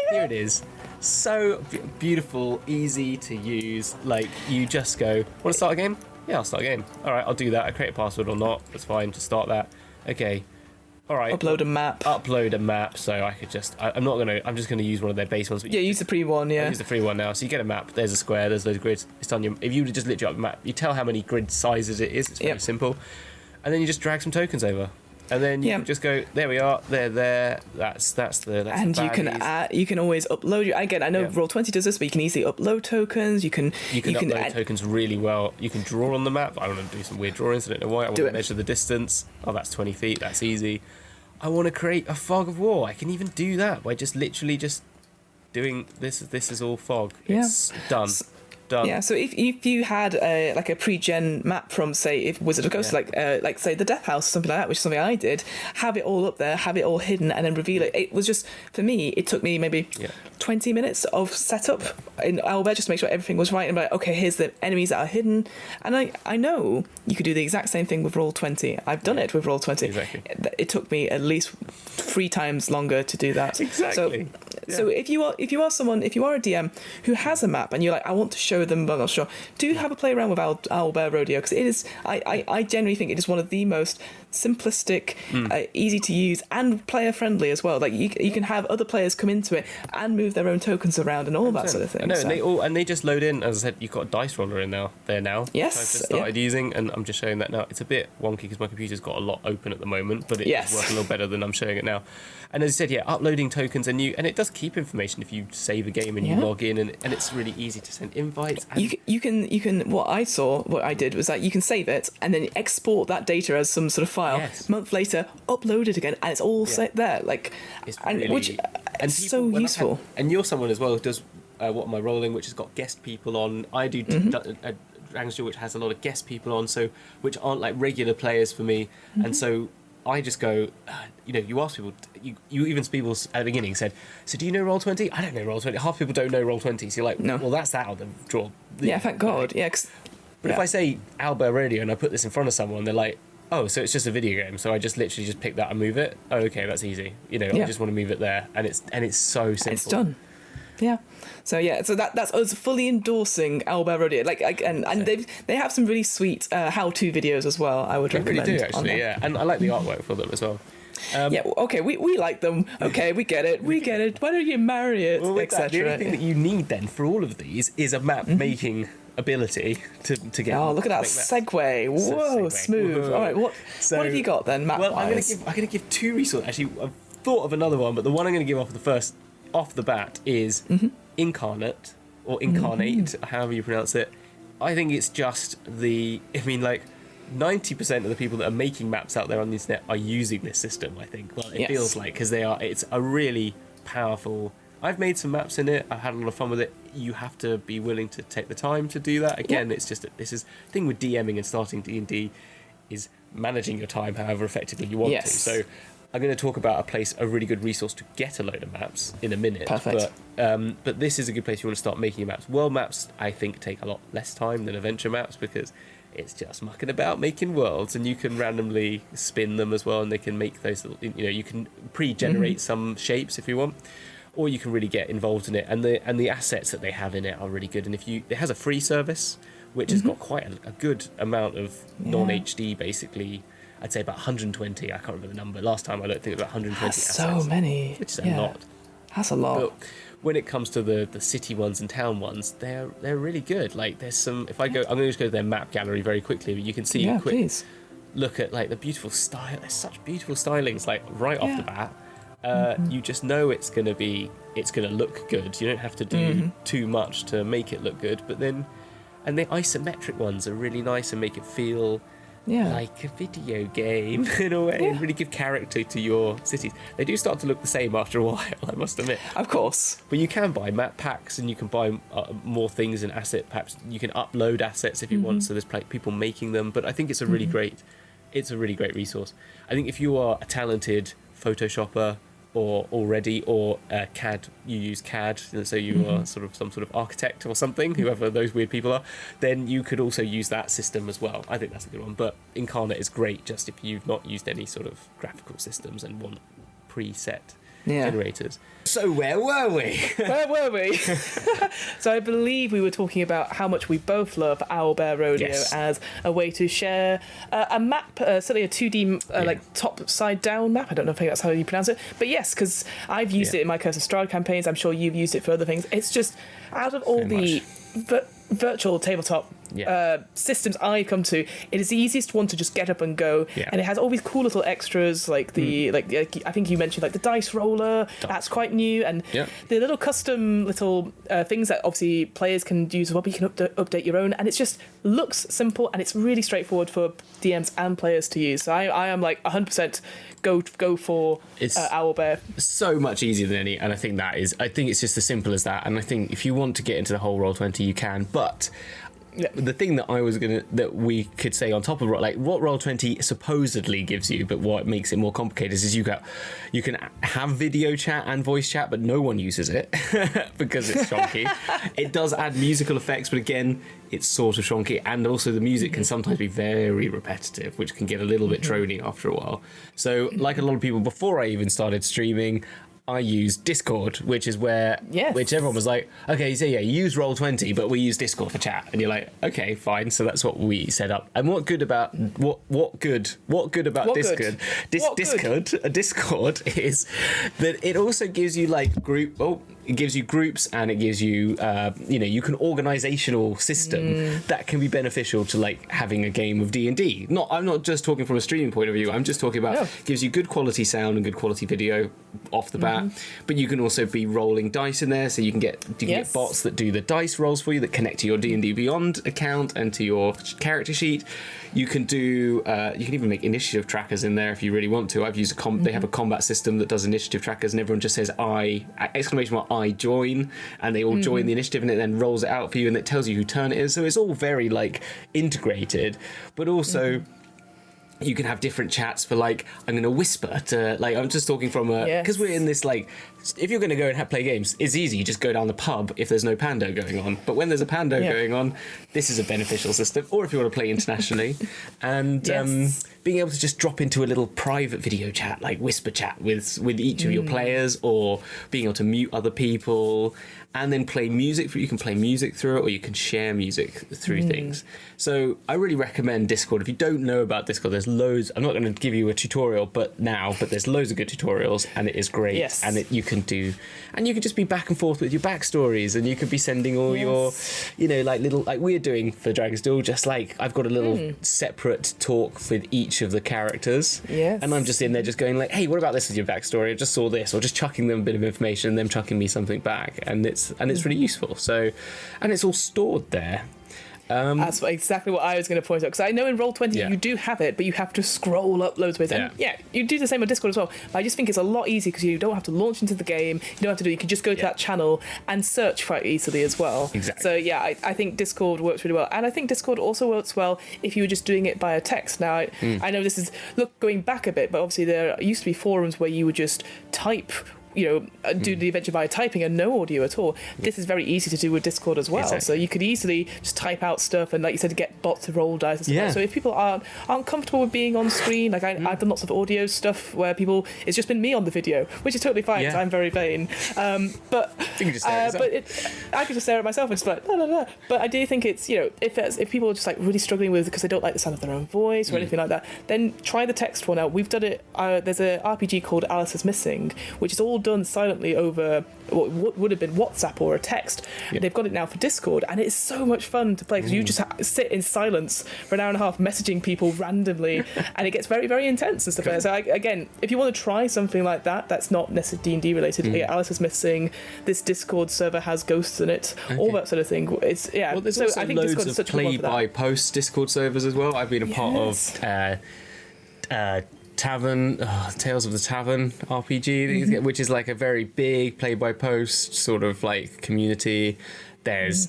Speaker 2: Here it is. So beautiful, easy to use. Like, you just go, want to start a game? Yeah, I'll start a game. All right, I'll do that. I create a password or not. That's fine. Just start that. Okay. All right.
Speaker 1: Upload a map. So I could just... I'm just gonna use one of their base ones. Use the free one.
Speaker 2: Use the free one now. So you get a map. There's a square. There's those grids. It's done. If you would just literally up the map, you tell how many grid sizes it is. It's very simple. And then you just drag some tokens over. And then you can just go, there we are, they're there. That's
Speaker 1: and you can always upload your... Again, I know Roll20 does this, but you can easily upload tokens. You can
Speaker 2: upload tokens really well. You can draw on the map. I want to do some weird drawings. I don't know why. I want to measure the distance. Oh, that's 20 feet. That's easy. I want to create a fog of war. I can even do that by just literally just doing this. This is all fog. It's done.
Speaker 1: Yeah, so if you had like a pre-gen map from, say, if Wizard of Ghosts, like say the Death House or something like that, which is something I did, have it all up there, have it all hidden, and then reveal it. It was just, for me, it took me maybe 20 minutes of setup in Owlbear just to make sure everything was right, and be like, okay, here's the enemies that are hidden. And I know you could do the exact same thing with Roll20. I've done it with Roll20.
Speaker 2: Exactly.
Speaker 1: It took me at least 3 times longer to do that.
Speaker 2: Exactly.
Speaker 1: So if you are a DM who has a map and you're like, I want to show them, but I'm not sure, do have a play around with Owlbear Rodeo, because it is, I genuinely think it is one of the most simplistic, easy to use, and player friendly as well. Like you can have other players come into it and move their own tokens around and all that sort of thing.
Speaker 2: I know, and they just load in. As I said, you've got a dice roller in there now.
Speaker 1: Yes,
Speaker 2: I've just started using, and I'm just showing that now. It's a bit wonky because my computer's got a lot open at the moment, but it's working a little better than I'm showing it now. And as I said, uploading tokens, and it does keep information if you save a game and you log in, and it's really easy to send invites. And
Speaker 1: you can. What I did was that you can save it and then export that data as some sort of file.
Speaker 2: Yes.
Speaker 1: A month later, upload it again, and it's all set there. Like,
Speaker 2: it's really,
Speaker 1: so useful.
Speaker 2: And you're someone as well who does What Am I Rolling, which has got guest people on. I do Dragon's Duel, which has a lot of guest people on, so which aren't like regular players for me, and so I just go, you ask people, you even people at the beginning said, so do you know Roll20? I don't know Roll20. Half people don't know Roll20, so you're like,
Speaker 1: no.
Speaker 2: Well, that's that out of the draw.
Speaker 1: Yeah, thank God. Yeah,
Speaker 2: but if I say Owlbear Radio and I put this in front of someone, they're like, oh, so it's just a video game, so I just literally just pick that and move it. Oh, okay, that's easy. I just want to move it there, and it's so simple.
Speaker 1: It's done. Yeah. So that's us fully endorsing Owlbear Radio. And they have some really sweet how-to videos as well. I would recommend.
Speaker 2: They really do actually, yeah. And I like the artwork for them as well.
Speaker 1: We like them. Okay, we get it. Why don't you marry it, etc.
Speaker 2: The only thing that you need then for all of these is a map making ability to get.
Speaker 1: Oh, look at that segue! Whoa, smooth. Whoa. All right, what have you got then, map-wise?
Speaker 2: Well, I'm going to give two resources. Actually, I've thought of another one, but the one I'm going to give off the bat is Incarnate or Incarnate, however you pronounce it. I think it's just 90% of the people that are making maps out there on the internet are using this system, I think. Well, it feels like, because it's a really powerful. I've made some maps in it. I've had a lot of fun with it. You have to be willing to take the time to do that. Again, it's just this is the thing with DMing and starting D&D is managing your time however effectively you want to. So I'm going to talk about a really good resource to get a load of maps in a minute.
Speaker 1: Perfect.
Speaker 2: But this is a good place if you want to start making maps. World maps, I think, take a lot less time than adventure maps because it's just mucking about making worlds, and you can randomly spin them as well, and they can make those. You can pre-generate some shapes if you want, or you can really get involved in it. And the assets that they have in it are really good. And it has a free service, which has got quite a good amount of non-HD basically. I'd say about 120. I can't remember the number. Last time I don't think it was about 120 assets.
Speaker 1: So many.
Speaker 2: Which is a lot.
Speaker 1: That's a lot.
Speaker 2: But when it comes to the city ones and town ones, they're really good. Like there's some. If I go, I'm going to just go to their map gallery very quickly. But you can see a quick look at like the beautiful style. There's such beautiful stylings like right off the bat. You just know it's going to look good. You don't have to do too much to make it look good. But then, and the isometric ones are really nice and make it feel like a video game in a way, and really give character to your cities. They do start to look the same after a while, I must admit.
Speaker 1: Of course.
Speaker 2: But you can buy map packs, and you can buy more things and asset packs. You can upload assets if you want, so there's people making them. But I think it's a really great resource. I think if you are a talented Photoshopper or CAD, you use CAD, and so you are sort of some sort of architect or something, whoever those weird people are, then you could also use that system as well. I think that's a good one. But Incarnate is great just if you've not used any sort of graphical systems and want preset generators. So where were we?
Speaker 1: So I believe we were talking about how much we both love Owlbear Radio as a way to share a map, certainly a 2D like top side down map. I don't know if that's how you pronounce it, but yes, because I've used it in my Curse of Strahd campaigns. I'm sure you've used it for other things. It's just out of all the virtual tabletop systems I come to, it is the easiest one to just get up and go, and it has all these cool little extras like I think you mentioned like the dice roller. That's quite new, and the little custom little things that obviously players can use as well, but you can update your own, and it just looks simple and it's really straightforward for DMs and players to use. So I am like 100% go for Owlbear.
Speaker 2: So much easier than any, and I think it's just as simple as that. And I think if you want to get into the whole Roll20, you can. But the thing that we could say on top of what Roll20 supposedly gives you, but what makes it more complicated is you can have video chat and voice chat, but no one uses it because it's shonky. It does add musical effects, but again, it's sort of shonky, and also the music can sometimes be very repetitive, which can get a little bit drony after a while. So, like a lot of people, before I even started streaming, I used Discord, which is which everyone was like, okay, so you use Roll20, but we use Discord for chat, and you're like, okay, fine. So that's what we set up. And what good about Discord? Discord is that it also gives you like it gives you groups, and it gives you you can organizational system that can be beneficial to like having a game of D&D. I'm not just talking from a streaming point of view. I'm just talking about gives you good quality sound and good quality video off the bat. But you can also be rolling dice in there, so you can get bots that do the dice rolls for you that connect to your D&D Beyond account and to your character sheet. You can do you can even make initiative trackers in there if you really want to. I've used they have a combat system that does initiative trackers, and everyone just says I
Speaker 3: I join, and they all join the initiative, and it then rolls it out for you, and it tells you who turn it is. So it's all very like integrated, but also. You can have different chats for like, I'm going to whisper to, like, I'm just talking from because we're in this, like, if you're going to go and play games, it's easy. You just go down the pub if there's no Pando going on. But when there's a Pando going on, this is a beneficial system. Or if you want to play internationally. And being able to just drop into a little private video chat, like whisper chat with each of your players, or being able to mute other people, and then play music. You can play music through it, or you can share music through things. So I really recommend Discord. If you don't know about Discord, there's loads. I'm not going to give you a tutorial, but there's loads of good tutorials, and it is great.
Speaker 1: Yes.
Speaker 3: And you can just be back and forth with your backstories, and you could be sending all your, like little, like we're doing for Dragon's Duel, just like I've got a little separate talk with each of the characters.
Speaker 1: Yes.
Speaker 3: And I'm just in there just going like, hey, what about this with your backstory? I just saw this, or just chucking them a bit of information and them chucking me something back. And it's really useful. So, and it's all stored there.
Speaker 1: That's exactly what I was going to point out, because I know in Roll20 you do have it, but you have to scroll up loads of ways. And you do the same on Discord as well. But I just think it's a lot easier because you don't have to launch into the game. You don't have to you can just go to that channel and search quite easily as well.
Speaker 3: Exactly.
Speaker 1: So I think Discord works really well, and I think Discord also works well if you were just doing it via text. Now I know this is going back a bit, but obviously there used to be forums where you would just type. Do the adventure by typing and no audio at all. This is very easy to do with Discord as well. Exactly. So you could easily just type out stuff, and like you said, get bots to roll dice and stuff. Like. So if people aren't comfortable with being on screen, like I've done lots of audio stuff where it's just been me on the video, which is totally fine because I'm very vain. But I could just stare at myself and just like la la la. But I do think it's if people are just like really struggling with because they don't like the sound of their own voice or anything like that, then try the text one out. We've done it. There's a RPG called Alice is Missing, which is all done silently over what would have been WhatsApp or a text. They've got it now for Discord, and it's so much fun to play because you just sit in silence for an hour and a half messaging people randomly, and it gets very, very intense and stuff like that. So again, if you want to try something like that that's not necessarily D&D related, Alice is Missing, this Discord server has ghosts in it, all that sort of thing. It's
Speaker 3: well, there's also I think loads Discord of play by post Discord servers as well. I've been a part of Tales of the Tavern RPG, which is like a very big play-by-post sort of like community. There's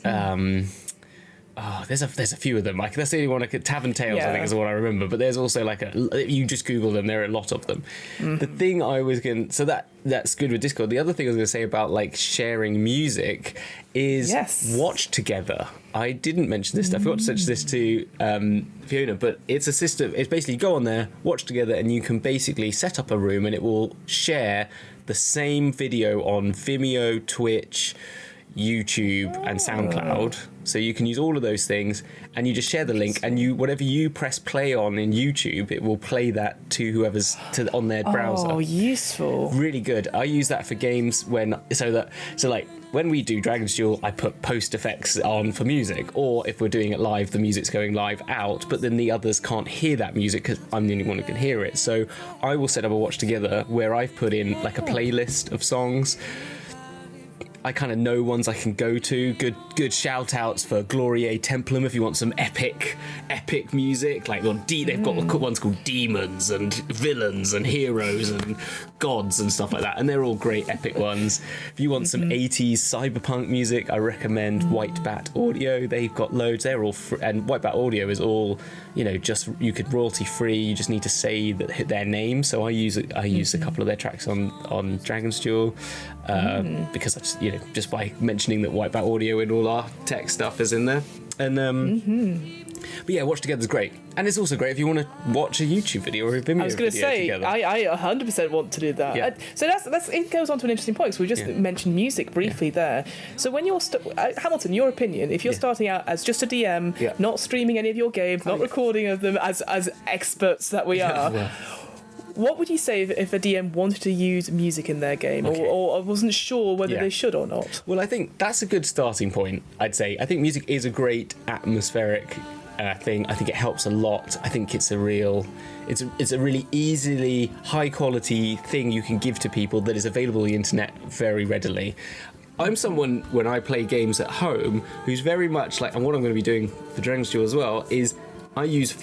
Speaker 3: there's a few of them. Like that's the only one. Tavern Tales, I think, is the one I remember. But there's also like you just Google them. There are a lot of them. The thing I was going so that's good with Discord. The other thing I was going to say about like sharing music is watch together. I didn't mention this. I forgot to mention this to Fiona, but it's a system. It's basically go on there, watch together, and you can basically set up a room, and it will share the same video on Vimeo, Twitch, YouTube, and SoundCloud. So you can use all of those things, and you just share the link, and whatever you press play on in YouTube, it will play that to whoever's on their browser.
Speaker 1: Oh, useful!
Speaker 3: Really good. I use that for games when we do Dragon's Duel, I put post effects on for music, or if we're doing it live, the music's going live out, but then the others can't hear that music because I'm the only one who can hear it. So I will set up a watch together where I've put in like a playlist of songs. I kind of know ones I can go to. Good shout outs for Gloria Templum if you want some epic music. Like they've got ones called Demons and Villains and Heroes and Gods and stuff like that, and they're all great epic ones. If you want some 80s cyberpunk music, I recommend White Bat Audio. They've got loads. They're all and White Bat Audio is all just you could royalty free. You just need to say their name. So I use a couple of their tracks on Dragon's Duel. Because I just by mentioning that White Bat Audio and all our tech stuff is in there, and but yeah, watch together is great, and it's also great if you want to watch a YouTube video or a Vimeo video.
Speaker 1: I was going to say,
Speaker 3: together.
Speaker 1: I 100% want to do that.
Speaker 3: Yeah.
Speaker 1: So that's it goes on to an interesting point. So we just mentioned music briefly there. So when you're Hamilton, your opinion, if you're starting out as just a DM, not streaming any of your games, not recording of them as experts that we are. What would you say if a DM wanted to use music in their game or wasn't sure whether they should or not?
Speaker 3: Well, I think that's a good starting point, I'd say. I think music is a great atmospheric thing. I think it helps a lot. I think it's a really easily high quality thing you can give to people that is available on the internet very readily. I'm someone, when I play games at home, who's very much like, and what I'm going to be doing for Dragon's Duel as well, is I use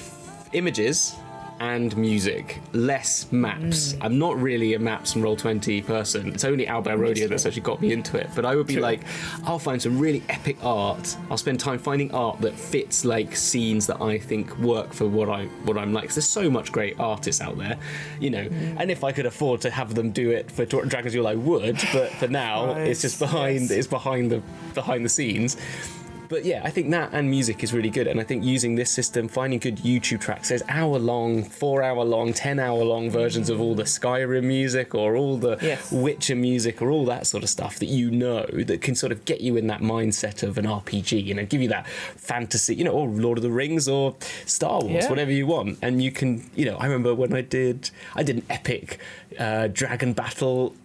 Speaker 3: images and music, less maps. I'm not really a maps and Roll20 person. It's only Albert Rodeo that's actually got me into it. But I would be like, I'll find some really epic art. I'll spend time finding art that fits like scenes that I think work for what I'm like. 'Cause there's so much great artists out there, you know. And if I could afford to have them do it for Dragon's Duel, I would. But for now, it's just behind the scenes. But yeah, I think that and music is really good. And I think using this system, finding good YouTube tracks, there's hour-long, 4-hour-long, 10-hour-long versions of all the Skyrim music or all the Witcher music or all that sort of stuff that you know that can sort of get you in that mindset of an RPG, you know, give you that fantasy, you know, or Lord of the Rings or Star Wars, whatever you want. And you can, you know, I remember when I did an epic dragon battle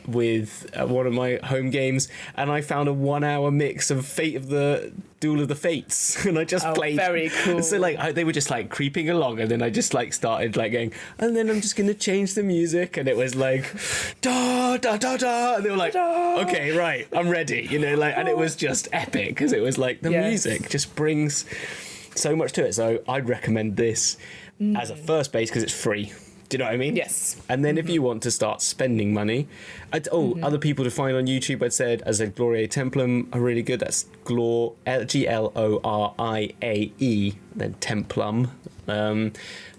Speaker 3: with one of my home games, and I found a 1-hour mix of Fate of the Duel of the Fates, and I just played.
Speaker 1: Very cool.
Speaker 3: So like they were just like creeping along, and then I just like started like going, and then I'm just gonna change the music, and it was like da da da da, and they were like, okay, right, I'm ready, you know, like, and it was just epic because it was like the music just brings so much to it. So I'd recommend this as a first base because it's free. Do you know what I mean?
Speaker 1: Yes.
Speaker 3: And then if you want to start spending money, other people to find on YouTube, I said Gloria Templum are really good. That's Gloriae, then Templum.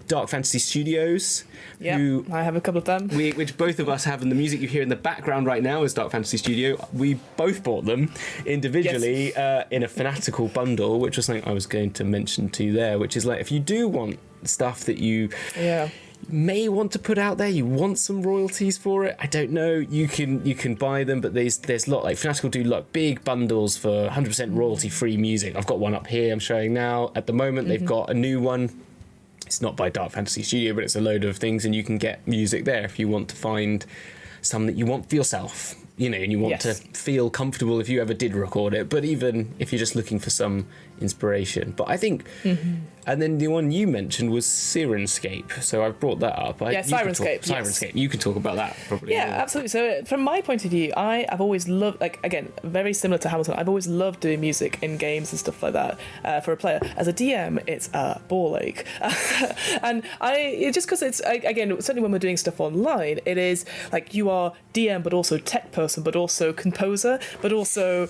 Speaker 3: Dark Fantasy Studios.
Speaker 1: Yeah, I have a couple of them.
Speaker 3: Which both of us have, and the music you hear in the background right now is Dark Fantasy Studio. We both bought them individually in a fanatical bundle, which was something I was going to mention to you there, which is like if you do want stuff that you may want to put out there, you want some royalties for it, I don't know, you can buy them, but there's a lot, like Fanatical do like big bundles for 100% royalty free music. I've got one up here I'm showing now at the moment. They've got a new one. It's not by Dark Fantasy Studio, but it's a load of things, and you can get music there if you want to find some that you want for yourself, you know, and you want to feel comfortable if you ever did record it, but even if you're just looking for some inspiration. But I think and then the one you mentioned was Sirenscape, so I brought that up. Sirenscape, you can talk about that probably.
Speaker 1: Absolutely. So from my point of view, I've always loved, like, again, very similar to Hamilton, I've always loved doing music in games and stuff like that for a player. As a DM, it's a ball ache. And just because it's, again, certainly when we're doing stuff online, it is like you are DM but also tech person but also composer but also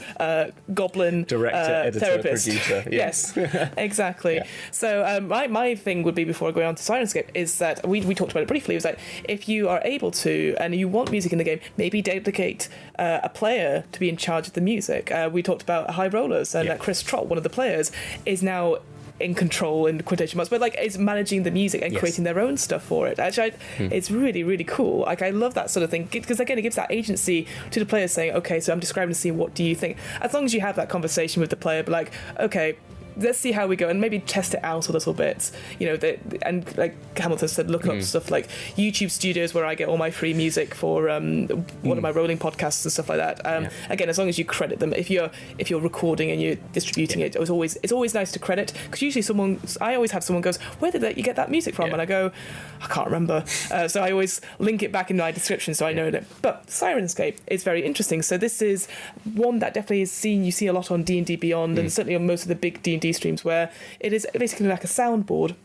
Speaker 1: goblin
Speaker 3: director, editor,
Speaker 1: therapist.
Speaker 3: Producer.
Speaker 1: Yes, exactly. So my thing would be, before I go on to Sirenscape, is that we talked about it briefly. It was like, if you are able to and you want music in the game, maybe dedicate a player to be in charge of the music. We talked about High Rollers, and Chris Trott, one of the players, is now in control in quotation marks, but like is managing the music and creating their own stuff for it. Actually, it's really, really cool. Like, I love that sort of thing because, again, it gives that agency to the players, saying, okay, so I'm describing the scene, what do you think? As long as you have that conversation with the player, but like, okay, let's see how we go, and maybe test it out a little bit, you know. And like Hamilton said, look up stuff like YouTube Studios, where I get all my free music for one of my rolling podcasts and stuff like that. Again, as long as you credit them, if you're recording and you're distributing it, it's always nice to credit, because usually I always have someone goes, where did you get that music from? And I go, I can't remember. So I always link it back in my description so I know it. But Sirenscape is very interesting. So this is one that definitely is you see a lot on D&D Beyond, and certainly on most of the big D&D streams, where it is basically like a soundboard,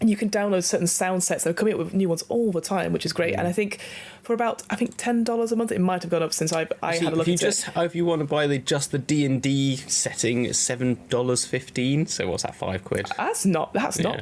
Speaker 1: and you can download certain sound sets. They're coming up with new ones all the time, which is great. And I think for about $10 a month, it might have gone up since I had a look at it.
Speaker 3: If you want to buy just the D&D setting, it's $7.15. So what's that, £5? That's
Speaker 1: not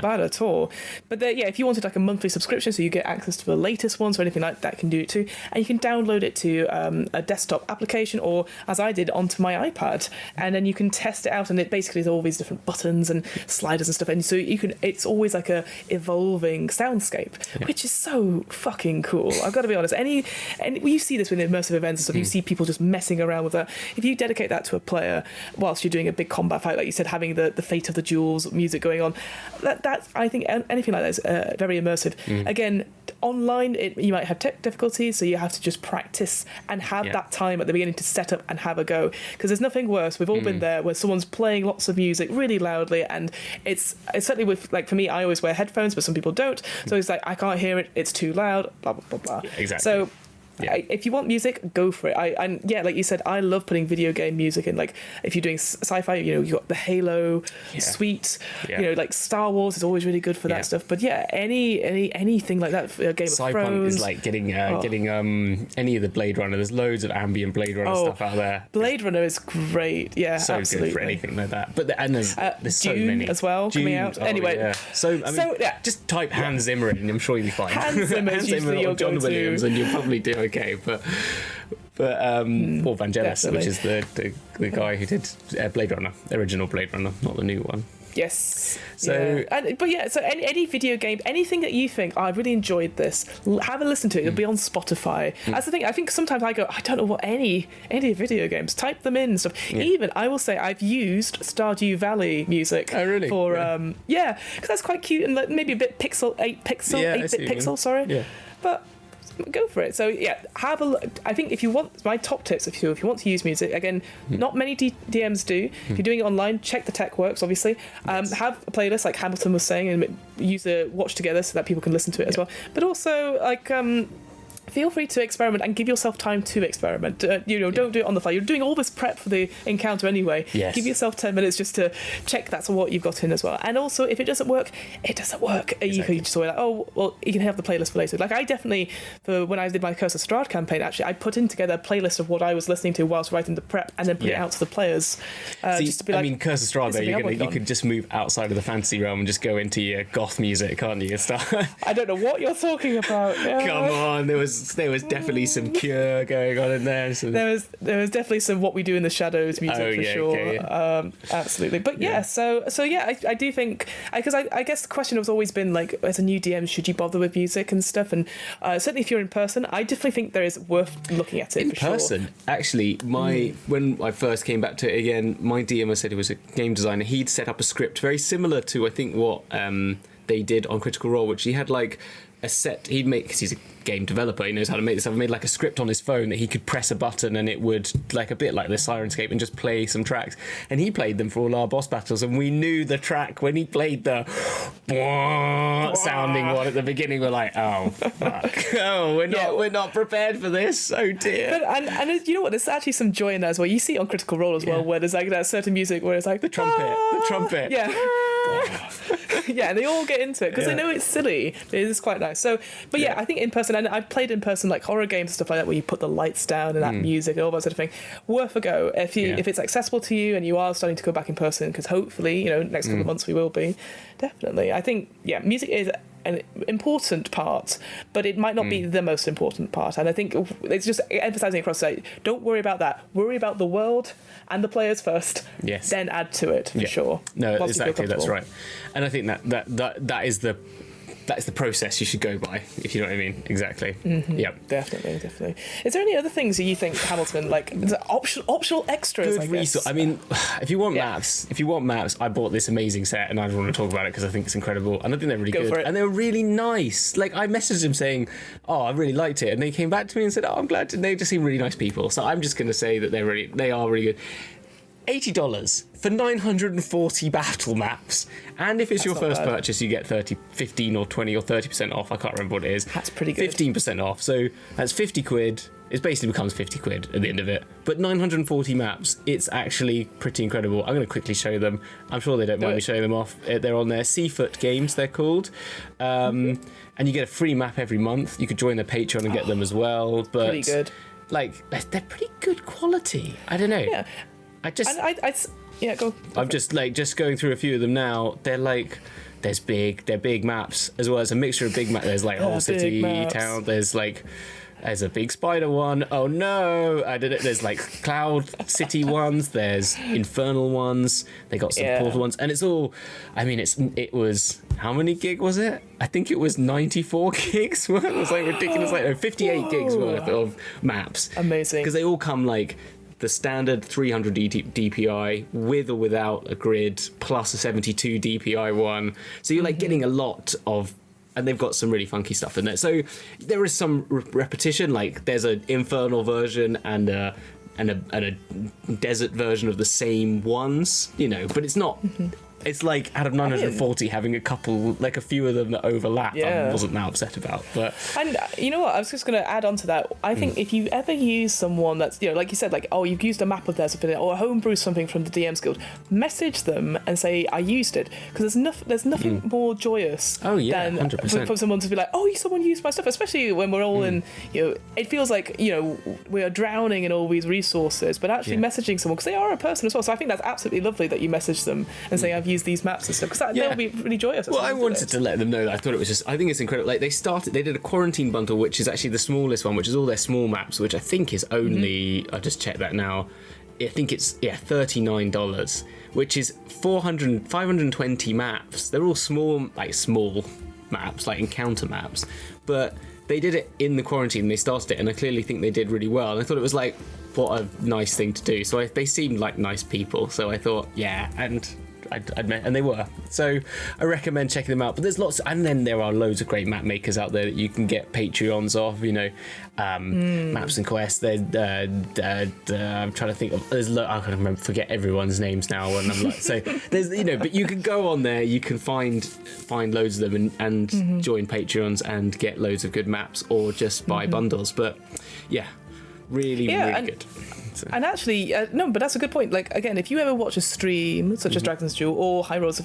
Speaker 1: bad at all. But if you wanted like a monthly subscription, so you get access to the latest ones or anything like that, can do it too. And you can download it to a desktop application, or as I did, onto my iPad, and then you can test it out. And it basically is all these different buttons and sliders and stuff. And so it's always like a evolving soundscape, which is so fucking cool. I've got to be honest. And you see this with immersive events and stuff. You see people just messing around with that. If you dedicate that to a player whilst you're doing a big combat fight, like you said, having the Fate of the Duels music going on, that I think anything like that is very immersive. Again, online you might have tech difficulties, so you have to just practice and have that time at the beginning to set up and have a go, because there's nothing worse. We've all been there, where someone's playing lots of music really loudly, and it's certainly with, like, for me, I always wear headphones, but some people don't, so it's like, I can't hear it, it's too loud, blah blah blah blah.
Speaker 3: Exactly.
Speaker 1: So if you want music, go for it. And yeah, like you said, I love putting video game music in. Like if you're doing sci-fi, you know, you got the Halo suite. You know, like Star Wars is always really good for that stuff. But yeah, anything like that. Game of Thrones
Speaker 3: is like getting any of the Blade Runner. There's loads of ambient Blade Runner stuff out there.
Speaker 1: Blade Runner is great. Yeah,
Speaker 3: so
Speaker 1: absolutely.
Speaker 3: good for anything like that. But there's
Speaker 1: Dune
Speaker 3: so many
Speaker 1: as well coming out. Anyway,
Speaker 3: so I mean, just type Hans Zimmer in, and I'm sure you'll be fine.
Speaker 1: Hans Zimmer is usually your
Speaker 3: John
Speaker 1: go-to.
Speaker 3: Williams, and you'll probably do okay. But or Vangelis,
Speaker 1: definitely.
Speaker 3: which is the guy who did Blade Runner, original Blade Runner, not the new one.
Speaker 1: Yes.
Speaker 3: So,
Speaker 1: so any video game, anything that you think, I really enjoyed this, have a listen to it. It'll be on Spotify. That's the thing. I think sometimes I go, I don't know what any video games. Type them in and stuff. Even I will say I've used Stardew Valley music.
Speaker 3: Oh, really?
Speaker 1: For because that's quite cute and like, maybe a bit 8-bit pixel. Sorry.
Speaker 3: Yeah.
Speaker 1: But go for it. So yeah, have a look. I think if you want my top tips, if you want to use music, again, not many DMs do. If you're doing it online, check the tech works, obviously. Have a playlist like Hamilton was saying, and use the watch together so that people can listen to it as well. But also like feel free to experiment and give yourself time to experiment. Don't do it on the fly. You're doing all this prep for the encounter anyway.
Speaker 3: Yes.
Speaker 1: Give yourself 10 minutes just to check that's what you've got in as well. And also, if it doesn't work, it doesn't work. Exactly. You can just say, like, oh, well, you can have the playlist for later. Like, I definitely, for when I did my Curse of Strahd campaign, actually, I put in together a playlist of what I was listening to whilst writing the prep and then put it out to the players. Just to be like,
Speaker 3: I mean, Curse of Strahd, though, you could just move outside of the fantasy realm and just go into your goth music, can't you?
Speaker 1: I don't know what you're talking about. Yeah.
Speaker 3: Come on, there was definitely some Cure going on in there.
Speaker 1: There was definitely some What We Do in the Shadows music for sure.
Speaker 3: Okay.
Speaker 1: Absolutely. But I do think, because I guess the question has always been like, as a new DM, should you bother with music and stuff? And certainly if you're in person, I definitely think there is worth looking at it
Speaker 3: in
Speaker 1: for
Speaker 3: person.
Speaker 1: Sure.
Speaker 3: Actually, when I first came back to it again, my DM said he was a game designer. He'd set up a script very similar to I think what they did on Critical Role, which he had like a set he'd make, because he's a game developer, he knows how to make this. I've made like a script on his phone that he could press a button and it would, like a bit like the Sirenscape, and just play some tracks, and he played them for all our boss battles, and we knew the track when he played the sounding one at the beginning. We're like, oh fuck, we're not prepared for this, oh dear.
Speaker 1: But and you know what, there's actually some joy in that as well. You see it on Critical Role as well, where there's like that certain music where it's like
Speaker 3: the trumpet
Speaker 1: yeah, they all get into it because they know it's silly. It is quite nice. So, but I think in person, and I've played in person like horror games and stuff like that, where you put the lights down and that music and all that sort of thing. Worth a go if it's accessible to you and you are starting to go back in person, because hopefully, next couple of months we will be. Definitely, I think music is an important part, but it might not be the most important part. And I think it's just emphasizing across, say, don't worry about that. Worry about the world and the players first.
Speaker 3: Yes.
Speaker 1: Then add to it for sure.
Speaker 3: No, exactly. That's right. And I think that is the process you should go by, if you know what I mean. Exactly.
Speaker 1: Mm-hmm.
Speaker 3: Yeah.
Speaker 1: Definitely. Is there any other things that you think, Hamilton, like optional extras?
Speaker 3: Good resource. I mean, if you want maps, I bought this amazing set, and I don't want to talk about it because I think it's incredible, and I think they're really good, and they're really nice. Like, I messaged them saying, "Oh, I really liked it," and they came back to me and said, "Oh, I'm glad to." They just seem really nice people. So I'm just going to say that they are really good. $80 for 940 battle maps, and if it's your first purchase, you get 15 or 20 or 30% off. I can't remember what it is.
Speaker 1: That's pretty good.
Speaker 3: 15% off, so that's 50 quid. It basically becomes 50 quid at the end of it. But 940 maps, it's actually pretty incredible. I'm going to quickly show them. I'm sure they don't mind me showing them off. They're on their Seafoot Games, they're called. And you get a free map every month. You could join their Patreon and get them as well. But
Speaker 1: pretty good.
Speaker 3: Like, they're pretty good quality. I don't know.
Speaker 1: Yeah. Go.
Speaker 3: I'm just going through a few of them now. They're like, they're big maps, as well as a mixture of big maps. There's like whole city, town. There's a big spider one. Oh no, I did it. There's like cloud city ones. There's infernal ones. They got some portal ones, and it's all. I mean, it was, how many gig was it? I think it was 94 gigs worth. It was like ridiculous, 58 gigs worth of maps.
Speaker 1: Amazing.
Speaker 3: Because they all come like the standard 300 DPI with or without a grid, plus a 72 DPI one. So you're like getting a lot of, and they've got some really funky stuff in there. So there is some repetition. Like, there's an infernal version and a desert version of the same ones, but it's not It's like out of 940 having a couple, like a few of them that overlap. I wasn't now upset about, but
Speaker 1: and you know what? I was just going to add on to that. I think if you ever use someone that's, you know, like you said, like, oh, you've used a map of theirs or homebrew something from the DM's Guild, message them and say I used it, because there's nothing more joyous than
Speaker 3: 100%.
Speaker 1: for someone to be like, oh, someone used my stuff, especially when we're all in, you know, it feels like, you know, we are drowning in all these resources, but actually messaging someone, because they are a person as well. So I think that's absolutely lovely that you message them and say I've used these maps and stuff, because they'll be really joyous.
Speaker 3: Well, I wanted to let them know that I thought it was just, I think it's incredible. Like they did a quarantine bundle, which is actually the smallest one, which is all their small maps, which I think is only, I just checked that now, I think it's $39, which is 520 maps. They're all small maps, like encounter maps, but they did it in the quarantine. They started it, and I clearly think they did really well. And I thought it was like, what a nice thing to do. So they seemed like nice people. So I thought, and they were. So I recommend checking them out. But there's lots, and then there are loads of great map makers out there that you can get Patreons of. You know, Maps and Quests. I'm trying to think of. I can't forget everyone's names now. And I'm like, so there's, you know, but you can go on there. You can find loads of them and join Patreons and get loads of good maps, or just buy bundles. But yeah, really good. So.
Speaker 1: And actually, no, but that's a good point. Like, again, if you ever watch a stream such as Dragon's Duel or High Rollers,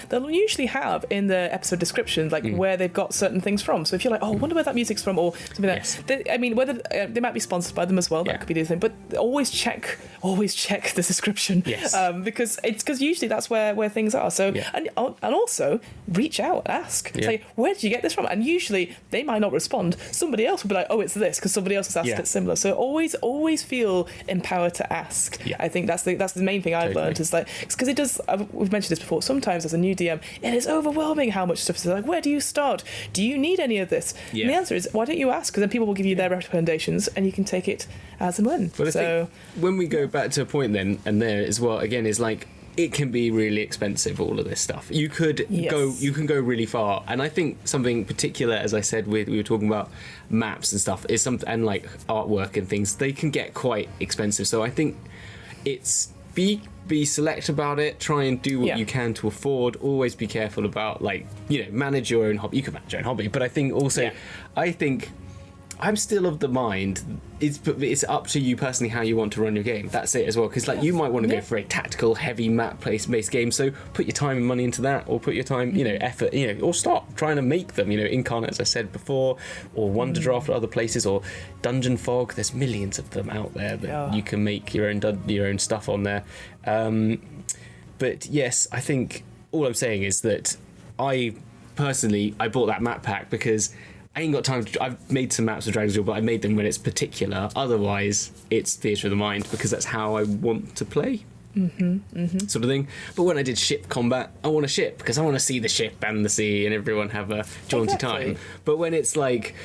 Speaker 1: they'll usually have in the episode description like where they've got certain things from. So if you're like, oh, I wonder where that music's from, or something like that. I mean, whether they might be sponsored by them as well, that could be the thing. But always check the description, because usually that's where things are. So and also reach out, ask, say, where did you get this from? And usually they might not respond. Somebody else will be like, oh, it's this, because somebody else has asked it similar. So always feel empowered to ask. I think that's the main thing I've learned, is like, because it does, we've mentioned this before, sometimes as a new DM it is overwhelming how much stuff is like, where do you start, do you need any of this? And the answer is, why don't you ask, because then people will give you their recommendations and you can take it as and when.
Speaker 3: But I think when we go back to a point then and there as well, again, is like, it can be really expensive, all of this stuff. You can go really far. And I think something particular, as I said, we were talking about maps and stuff, is something, and like artwork and things, they can get quite expensive. So I think it's be select about it, try and do what you can to afford, always be careful about, like, you know, manage your own hobby. You can manage your own hobby, but I think also, I think I'm still of the mind, it's up to you personally how you want to run your game. That's it as well, because like you might want to go for a tactical, heavy map-based game, so put your time and money into that, or put your time, you know, effort, you know, or start trying to make them, you know, Incarnate, as I said before, or Wonder Draft at other places, or Dungeon Fog. There's millions of them out there that you can make your own stuff on there. But yes, I think all I'm saying is that I bought that map pack because I ain't got time I've made some maps of Dragon's Duel, but I made them when it's particular. Otherwise, it's Theatre of the Mind, because that's how I want to play. Sort of thing. But when I did ship combat, I want a ship, because I want to see the ship and the sea and everyone have a jaunty time. But when it's like,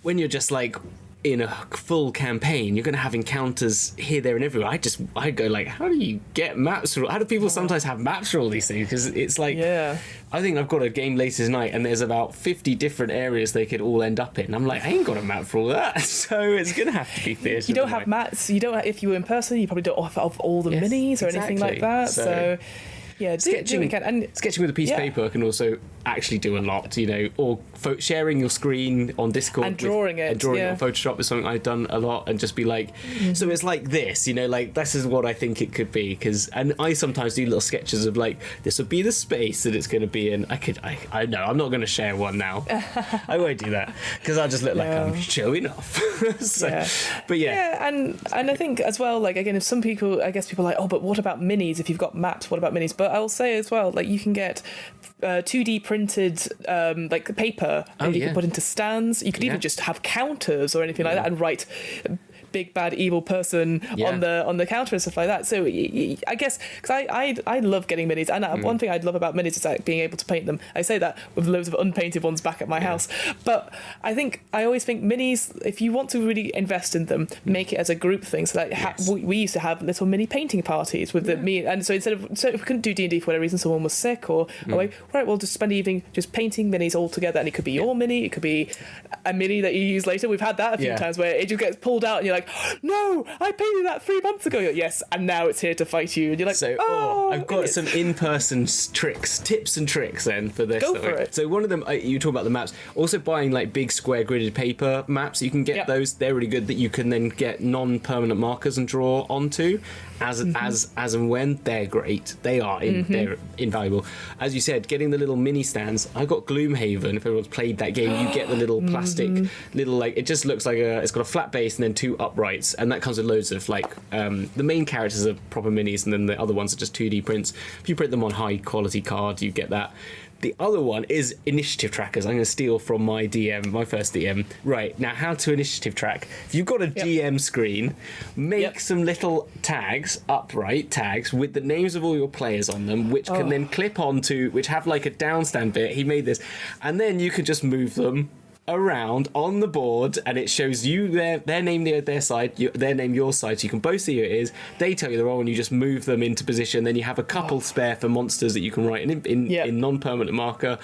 Speaker 3: when you're just like in a full campaign, you're going to have encounters here, there, and everywhere. I go like, how do you get maps for? How do people sometimes have maps for all these things? Because it's like, I think I've got a game later tonight, and there's about 50 different areas they could all end up in. I'm like, I ain't got a map for all that, so it's going to have to be theatre.
Speaker 1: You don't have maps. You don't. If you were in person, you probably don't have all the minis or anything like that. So yeah, sketching
Speaker 3: with a piece of paper can also actually do a lot, you know, or sharing your screen on Discord
Speaker 1: and drawing it
Speaker 3: on Photoshop is something I've done a lot, and just be like, so it's like this, you know, like this is what I think it could be, and I sometimes do little sketches of like, this would be the space that it's going to be in. I know I'm not going to share one now. I won't do that, because I'll just look like I'm showing off. But
Speaker 1: and I think as well, like, again, if some people, I guess people are like, oh, but what about minis? If you've got maps, what about minis? But I'll say as well, like, you can get 2D printed like paper, and you can put into stands. You could even just have counters or anything like that, and write big bad evil person on the counter and stuff like that. So I guess, because I love getting minis, and one thing I'd love about minis is like being able to paint them. I say that with loads of unpainted ones back at my house, but I always think minis, if you want to really invest in them, make it as a group thing. So like we used to have little mini painting parties with me, and so if we couldn't do D&D for whatever reason, someone was sick or right, we'll just spend the evening just painting minis all together, and it could be your mini, it could be a mini that you use later. We've had that a few times where it just gets pulled out and you're like, like, no, I paid you that 3 months ago. You're like, yes, and now it's here to fight you. And you're like,
Speaker 3: So, I've got some in-person tips and tricks then for this.
Speaker 1: Go for it.
Speaker 3: So one of them, you talk about the maps. Also buying like big square gridded paper maps. You can get those. They're really good that you can then get non-permanent markers and draw onto as and when. They're great. They are they're invaluable. As you said, getting the little mini stands. I got Gloomhaven. If everyone's played that game, you get the little plastic little like it just looks like it's got a flat base and then 2 uprights, and that comes with loads of like the main characters are proper minis, and then the other ones are just 2D prints. If you print them on high quality card, you get that. The other one is initiative trackers. I'm going to steal from my DM, my first DM. Right, now how to initiative track. If you've got a GM screen, make some little tags, upright tags, with the names of all your players on them, which can then clip onto, which have like a downstand bit. He made this. And then you can just move them around on the board, and it shows you their name their side, their name your side, so you can both see who it is. They tell you the role, and you just move them into position. Then you have a couple spare for monsters that you can write in non-permanent marker.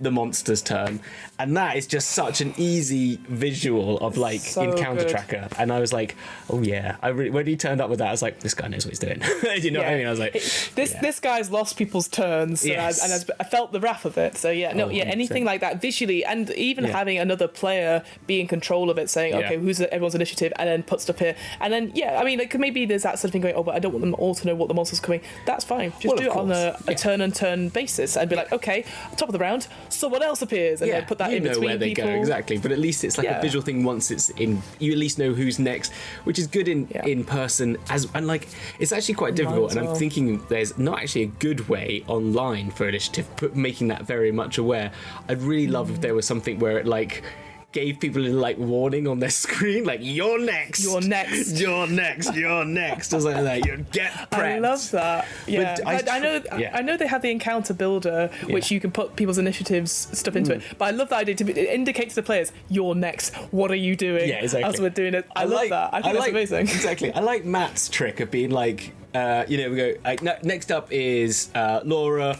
Speaker 3: The monster's turn, and that is just such an easy visual of like encounter tracker. And I was like, oh yeah, when he turned up with that, I was like, this guy knows what he's doing. You know what I mean? I was like,
Speaker 1: this guy's lost people's turns, and I felt the wrath of it. So anything like that visually, and even having another player be in control of it, saying, okay, who's everyone's initiative, and then put stuff here, and then I mean, like maybe there's that sort of thing going, but I don't want them all to know what the monster's coming. That's fine. Just do it on a turn and turn basis, and be like, okay, top of the round, someone else appears, and then put that in between
Speaker 3: where they
Speaker 1: people.
Speaker 3: go exactly. But at least it's like a visual thing. Once it's in, you at least know who's next, which is good in person. And like it's actually quite difficult. And I'm thinking there's not actually a good way online for initiative, but making that very much aware. I'd really love if there was something where it like gave people a little like warning on their screen, like you're next, or something like that. You get prepped.
Speaker 1: I love that. Yeah, I know they have the encounter builder, which you can put people's initiatives stuff into it. But I love that idea to indicate to the players, you're next. What are you doing?
Speaker 2: Yeah, exactly.
Speaker 1: As we're doing it, I love that. I think that's amazing.
Speaker 3: Exactly. I like Matt's trick of being like, we go. Like, next up is Laura.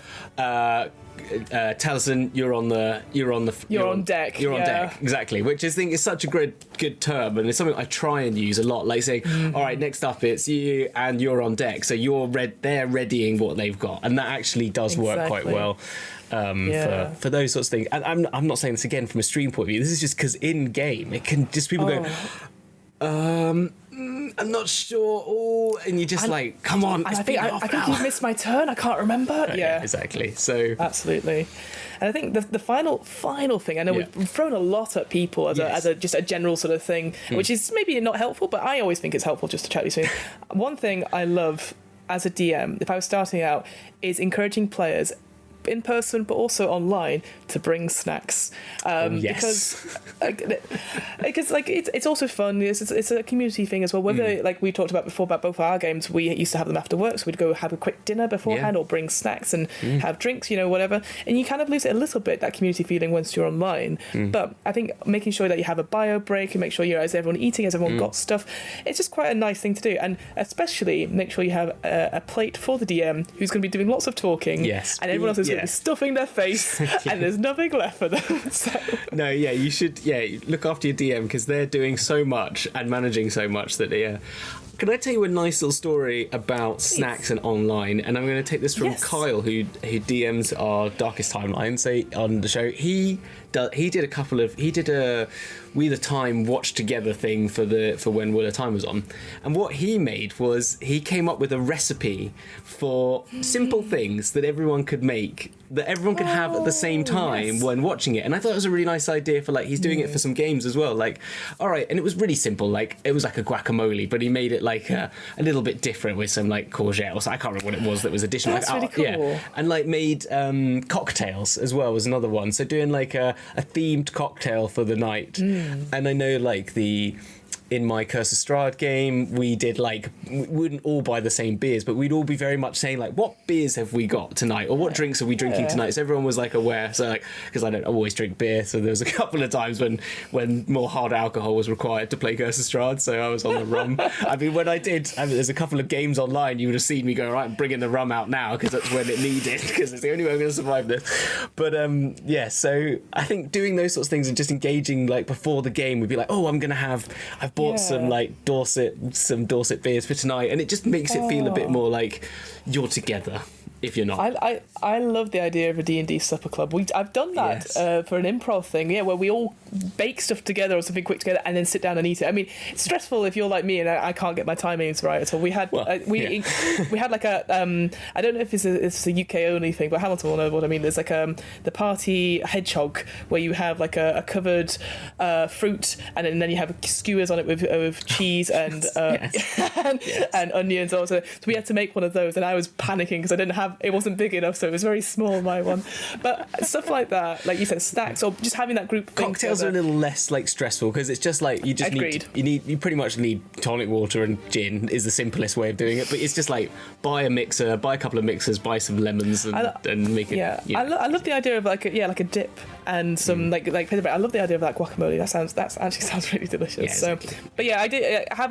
Speaker 3: Taliesin, you're on deck.
Speaker 1: You're on deck,
Speaker 3: exactly. Which I think is such a good term, and it's something I try and use a lot. Like saying, all right, next up it's you, and you're on deck. So they're readying what they've got, and that actually does work quite well. For those sorts of things. And I'm not saying this again from a stream point of view. This is just because in game it can just people go, I'm not sure. Oh, and you're just like, come on.
Speaker 1: I think you've missed my turn. I can't remember. Yeah,
Speaker 3: exactly. So
Speaker 1: absolutely. And I think the final thing, I know we've thrown a lot at people as a just a general sort of thing, which is maybe not helpful, but I always think it's helpful just to chat these things. One thing I love as a DM, if I was starting out, is encouraging players in person but also online to bring snacks, because like it's also fun. It's a community thing as well, whether like we talked about before about both our games, we used to have them after work, so we'd go have a quick dinner beforehand or bring snacks and have drinks, whatever, and you kind of lose it a little bit, that community feeling, once you're online. But I think making sure that you have a bio break and make sure is everyone eating, has everyone got stuff, it's just quite a nice thing to do. And especially make sure you have a plate for the DM who's going to be doing lots of talking, and everyone else is going to be stuffing their face and there's nothing left for them. So.
Speaker 3: No, you should look after your DM, because they're doing so much and managing so much that Can I tell you a nice little story about snacks and online? And I'm going to take this from Kyle, who DMs our Darkest Timeline, say on the show. He did a Wheel of Time watch together thing for when Wheel of Time was on, and what he made was he came up with a recipe for simple things that everyone could make, that everyone could have at the same time when watching it. And I thought it was a really nice idea for, like, he's doing it for some games as well. Like, all right, and it was really simple. Like, it was like a guacamole, but he made it like a little bit different with some like courgette or something. I can't remember what it was that was additional.
Speaker 1: That's
Speaker 3: like,
Speaker 1: really cool.
Speaker 3: Yeah, and like made cocktails as well was another one. So doing like a themed cocktail for the night. And I know, like, in my Curse of Strahd game, we did, like, we wouldn't all buy the same beers, but we'd all be very much saying, like, what beers have we got tonight, or what drinks are we drinking tonight? So everyone was, like, aware. So, like, because I don't always drink beer, so there was a couple of times when more hard alcohol was required to play Curse of Strahd, so I was on the rum. I mean, there's a couple of games online, you would have seen me go, right, I'm bringing the rum out now, because that's when it needed, because it's the only way I'm going to survive this. But so I think doing those sorts of things and just engaging, like, before the game, we'd be like, oh, I've bought some like Dorset beers for tonight, and it just makes it feel a bit more like you're together. If you're not,
Speaker 1: I love the idea of a D&D supper club. I've done that for an improv thing, where we all bake stuff together or something quick together and then sit down and eat it. I mean, it's stressful if you're like me and I can't get my timings right at all. We had we had like a I don't know if it's a UK only thing, but Hamilton will know what I mean. There's like the party hedgehog where you have like a covered fruit and then you have skewers on it with cheese and and onions also. So we had to make one of those, and I was panicking because I didn't have. It wasn't big enough, so it was very small, my one. But stuff like that, like you said, snacks or just having that group thing.
Speaker 3: Cocktails are a little less like stressful because it's just like you pretty much need tonic water and gin is the simplest way of doing it. But it's just like buy a couple of mixers, buy some lemons and make it.
Speaker 1: Yeah, I love the idea of like a dip and some like I love the idea of that guacamole. That actually sounds really delicious.
Speaker 3: Yeah,
Speaker 1: so, but yeah, I did I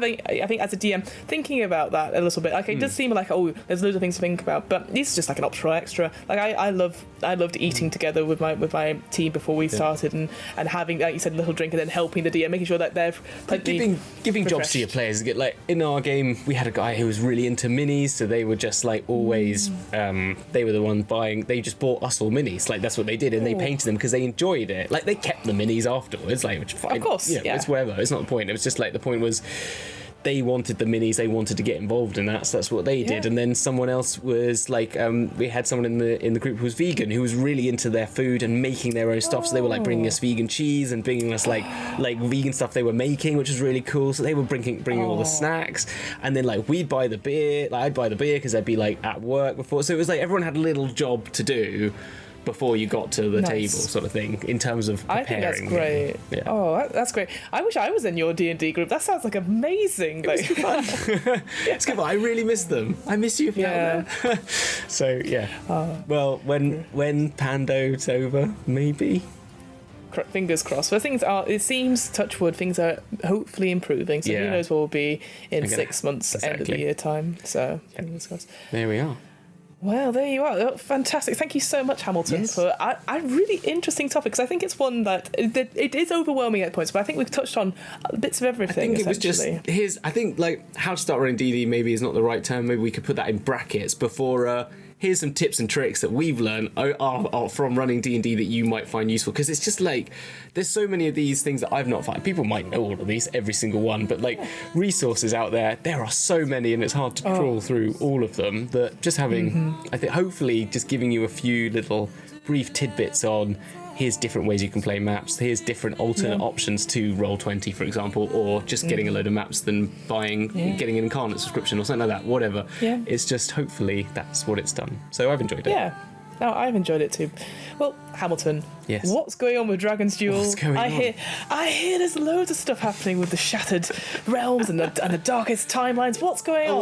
Speaker 1: think as a DM thinking about that a little bit. Like it does seem like there's loads of things to think about, but these are just like an optional extra. Like I loved eating together with my team before we started and having, like you said, a little drink and then helping the DM, making sure that they're
Speaker 3: giving jobs to your players. Get like in our game, we had a guy who was really into minis, so they were just like always they were the one buying. They just bought us all minis. Like that's what they did, and they painted them because they enjoyed it. Like they kept the minis afterwards. Like which fine.
Speaker 1: Of course,
Speaker 3: it's whatever. It's not the point. It was just like the point was. They wanted the minis, they wanted to get involved in that, so that's what they did. And then someone else was like, we had someone in the group who was vegan, who was really into their food and making their own stuff. So they were like bringing us vegan cheese and bringing us like vegan stuff they were making, which was really cool. So they were bringing all the snacks, and then like we'd buy the beer. Like I'd buy the beer because I'd be like at work before. So it was like everyone had a little job to do before you got to the table, sort of thing, in terms of preparing.
Speaker 1: I think that's great.
Speaker 3: Yeah.
Speaker 1: Oh, that's great. I wish I was in your D&D group. That sounds like amazing. Like,
Speaker 3: it's good, but I really miss them. I miss you if you're out there. So yeah. Well, when Pando's over, maybe.
Speaker 1: Fingers crossed. But it seems, touch wood, things are hopefully improving. So who knows what will be in 6 months, end of the year time. So fingers crossed.
Speaker 3: There we are.
Speaker 1: Well, there you are. Fantastic. Thank you so much, Hamilton, for a really interesting topic, because I think it's one that it is overwhelming at points, but I think we've touched on bits of everything.
Speaker 3: I think it was just I think like how to start running DD maybe is not the right term. Maybe we could put that in brackets before. Here's some tips and tricks that we've learned are from running D&D that you might find useful, because it's just like there's so many of these things that I've not found. People might know all of these, every single one, but like resources out there are so many, and it's hard to trawl through all of them. That just having, I think, hopefully just giving you a few little brief tidbits on here's different ways you can play maps, here's different alternate options to Roll20, for example, or just getting a load of maps than getting an Incarnate subscription or something like that, whatever. It's just hopefully that's what it's done. So I've enjoyed it.
Speaker 1: Yeah. No, I've enjoyed it too. Well, Hamilton, what's going on with Dragon's Duel?
Speaker 3: What's going on?
Speaker 1: I hear there's loads of stuff happening with the Shattered Realms and the darkest timelines. What's going on?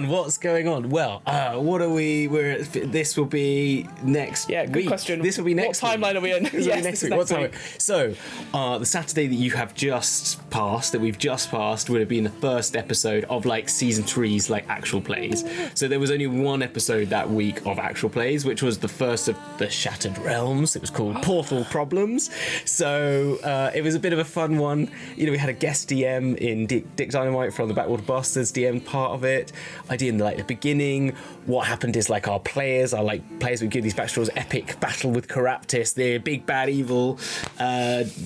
Speaker 3: What's going on? Well, what are we? This will be next.
Speaker 1: Yeah, good
Speaker 3: week.
Speaker 1: question.
Speaker 3: This will be next.
Speaker 1: What timeline are we in?
Speaker 3: Next week. What time? So, the Saturday that you have just passed, that we've just passed, would have been the first episode of like season 3's like actual plays. So there was only one episode that week of actual plays, which was the first of the Shattered Realms. It was called Portal Problems. So it was a bit of a fun one. You know, we had a guest DM in Dick Dynamite from the Backwater Bastards DM part of it. I did in like the beginning. What happened is like our players would give these backstories. Epic battle with Caraptis, the big bad evil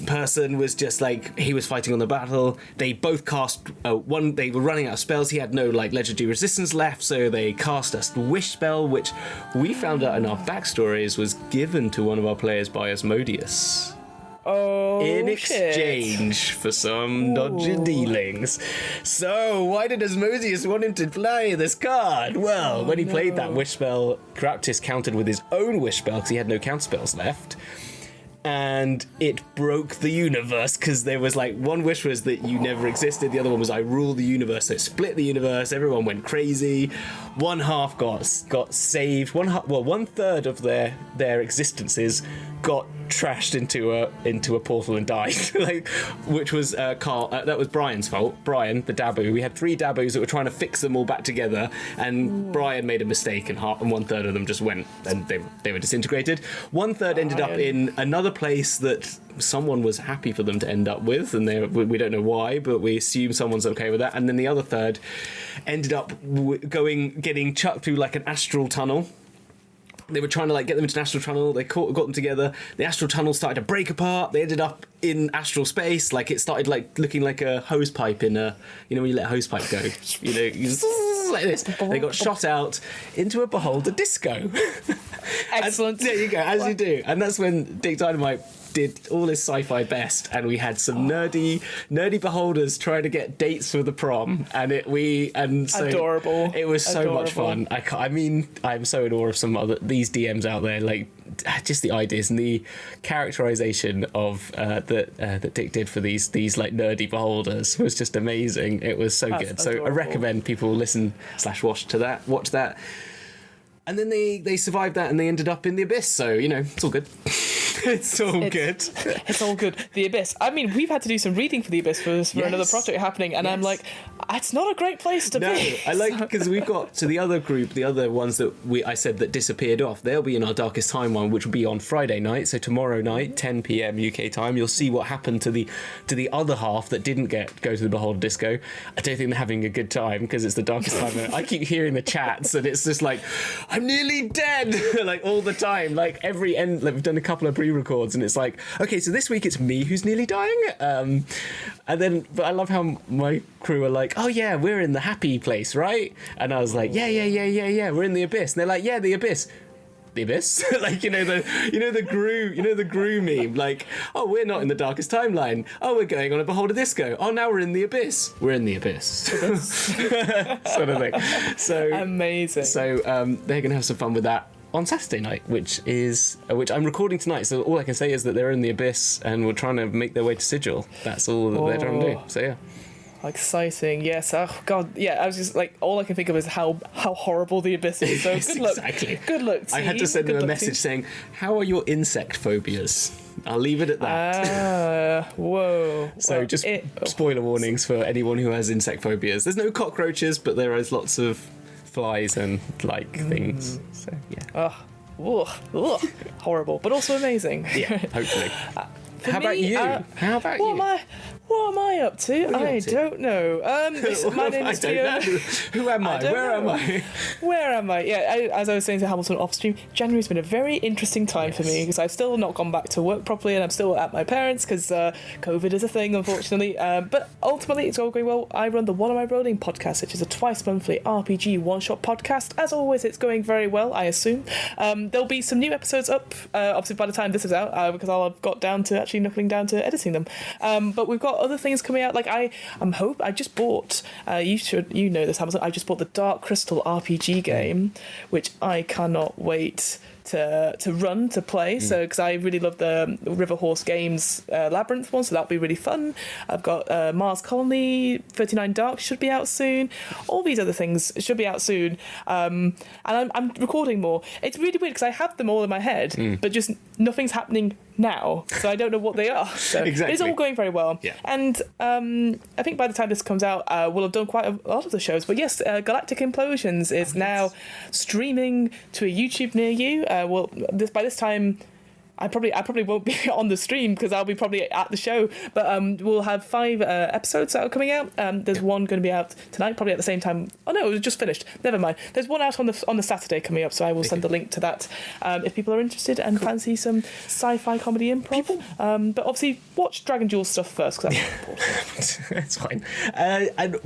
Speaker 3: person was just like, he was fighting on the battle. They both cast they were running out of spells. He had no like legendary resistance left, so they cast a wish spell, which we found out in our backstories was given to one of our players by Asmodeus. In exchange for some dodgy dealings. So why did Asmodeus want him to play this card? Well, when he played that wish spell, Caraptis countered with his own wish spell because he had no counter spells left. And it broke the universe, because there was like one wish was that you never existed, the other one was I rule the universe. So it split the universe, everyone went crazy. One half got saved, one third of their existences got trashed into a portal and died, like, which was Carl. That was Brian's fault. Brian, the Dabu. We had 3 Dabus that were trying to fix them all back together, and Brian made a mistake, and 1/3 of them just went, and they were disintegrated. 1/3 ended up in another place that someone was happy for them to end up with, and we don't know why, but we assume someone's okay with that. And then the other third ended up getting chucked through like an astral tunnel. They were trying to like get them into an astral tunnel. They got them together. The astral tunnel started to break apart. They ended up in astral space. Like it started like looking like a hose pipe in a, you know, when you let a hose pipe go, you know, you just like this. They got shot out into a beholder disco.
Speaker 1: Excellent.
Speaker 3: And there you go, as you do. And that's when Dick Dynamite did all his sci-fi best, and we had some nerdy beholders trying to get dates for the prom, and so
Speaker 1: adorable.
Speaker 3: It was so much fun. I mean, I'm so in awe of these DMs out there, like just the ideas and the characterization of that Dick did for these like nerdy beholders was just amazing. It was so good. So I recommend people listen/watch that. And then they survived that, and they ended up in the abyss. So, you know, it's all good. It's all good.
Speaker 1: It's all good. The Abyss. I mean, we've had to do some reading for The Abyss for another project happening, and I'm like, it's not a great place to be.
Speaker 3: No, I like, because we've got to the other group, the other ones that I said that disappeared off. They'll be in our Darkest Time one, which will be on Friday night. So tomorrow night, 10 p.m. UK time, you'll see what happened to the other half that didn't go to the Beholder Disco. I don't think they're having a good time because it's the Darkest Time. I keep hearing the chats, and it's just like, I'm nearly dead, like all the time. Like every end, like we've done a couple of pre-records, and it's like, okay, so this week it's me who's nearly dying, and then, but I love how my crew are like, oh yeah, we're in the happy place, right? And I was like, yeah, we're in the abyss. And they're like, yeah, the abyss. The abyss. Like, you know the Gru meme, like, oh, we're not in the Darkest Timeline, oh, we're going on a Beholder Disco, oh, now we're in the abyss, sort of thing. So amazing. So they're gonna have some fun with that on Saturday night, which I'm recording tonight, so all I can say is that they're in the abyss and we're trying to make their way to Sigil. That's all that they're trying to do. So yeah,
Speaker 1: exciting. Yes. Oh god, yeah, I was just like, all I can think of is how horrible the abyss is. So good luck. Exactly. Good luck, team.
Speaker 3: I had to send them a message saying, how are your insect phobias? I'll leave it at that.
Speaker 1: Whoa.
Speaker 3: So just spoiler warnings for anyone who has insect phobias. There's no cockroaches, but there is lots of flies and like things. So yeah.
Speaker 1: Horrible, but also amazing.
Speaker 3: Yeah, hopefully.
Speaker 1: How about you? What am I up to? I don't know. My name is Fiona.
Speaker 3: Who am I? Where am I?
Speaker 1: Where am I? Yeah, as I was saying to Hamilton off stream, January's been a very interesting time for me because I've still not gone back to work properly, and I'm still at my parents because COVID is a thing, unfortunately. But ultimately, it's all going well. I run the What Am I Rolling podcast, which is a twice-monthly RPG one-shot podcast. As always, it's going very well, I assume. There'll be some new episodes up, obviously, by the time this is out, because I'll have got down to actually knuckling down to editing them. But we've got other things coming out. Like I just bought, you know this, Hamilton, I just bought the Dark Crystal RPG game, which I cannot wait to play. So because I really love the River Horse Games Labyrinth one, so that'll be really fun. I've got Mars Colony 39 Dark should be out soon. All these other things should be out soon. And I'm recording more. It's really weird because I have them all in my head, but just nothing's happening now, so I don't know what they are. So exactly. It's all going very well. Yeah. And I think by the time this comes out, we'll have done quite a lot of the shows. But yes, Galactic Implosions is now streaming to a YouTube near you. By this time, I probably won't be on the stream because I'll be probably at the show. But we'll have 5 episodes that are coming out. There's one going to be out tonight, probably at the same time. Oh no, it was just finished. Never mind. There's one out on the Saturday coming up, so I will send the link to that if people are interested and fancy some sci-fi comedy improv. But obviously, watch Dragon Jewel stuff first because that's important.
Speaker 3: It's fine.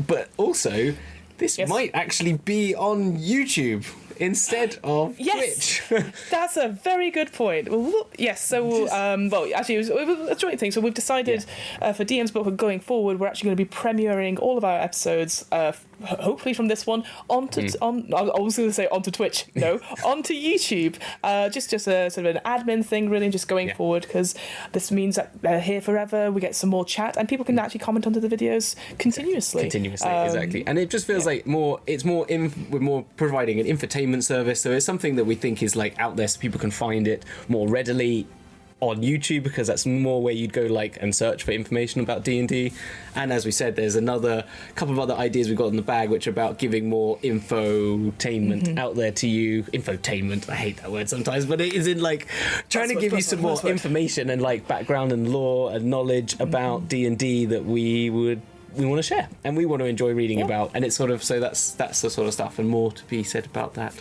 Speaker 3: But also, this might actually be on YouTube instead of Twitch.
Speaker 1: That's a very good point. Yes, so actually it was a joint thing. So we've decided for DM's Book going forward, we're actually going to be premiering all of our episodes, hopefully from this one onto I was going to say onto Twitch, onto YouTube. Just a sort of an admin thing, really, just going forward, because this means that they're here forever. We get some more chat, and people can actually comment onto the videos continuously,
Speaker 3: exactly. And it just feels like we're more providing an infotainment service, so it's something that we think is like out there so people can find it more readily on YouTube, because that's more where you'd go like and search for information about D&D. And as we said, there's another couple of other ideas we've got in the bag, which are about giving more infotainment out there to you. Infotainment, I hate that word sometimes, but it is in like trying to give you some more information and like background and lore and knowledge about D&D that we want to share and we want to enjoy reading about. And it's sort of, so that's the sort of stuff, and more to be said about that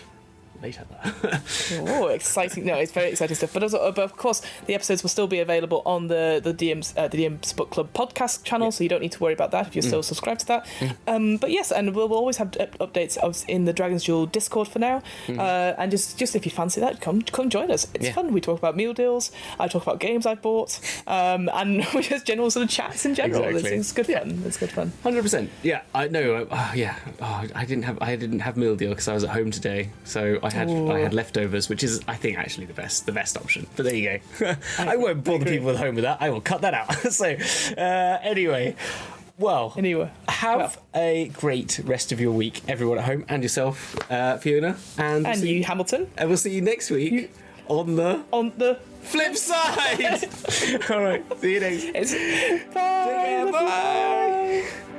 Speaker 3: later.
Speaker 1: Oh, exciting. No, it's very exciting stuff. But of course, the episodes will still be available on the DM's Book Club podcast channel, so you don't need to worry about that if you're still subscribed to that. But yes, and we'll always have updates in the Dragon's Duel Discord for now. And just if you fancy that, come join us. It's fun. We talk about meal deals. I talk about games I've bought, and we just general sort of chats in general.
Speaker 3: Exactly.
Speaker 1: It's good fun. It's good fun.
Speaker 3: 100%. Yeah, I know. I didn't have meal deal because I was at home today, so I had leftovers, which is, I think, actually the best option. But there you go. I won't bore the people at home with that. I will cut that out. So anyway, have a great rest of your week, everyone at home, and yourself, Fiona, and
Speaker 1: you, Hamilton.
Speaker 3: And we'll see you next week on the flip side. All right, see you next.
Speaker 1: Bye.
Speaker 3: Bye.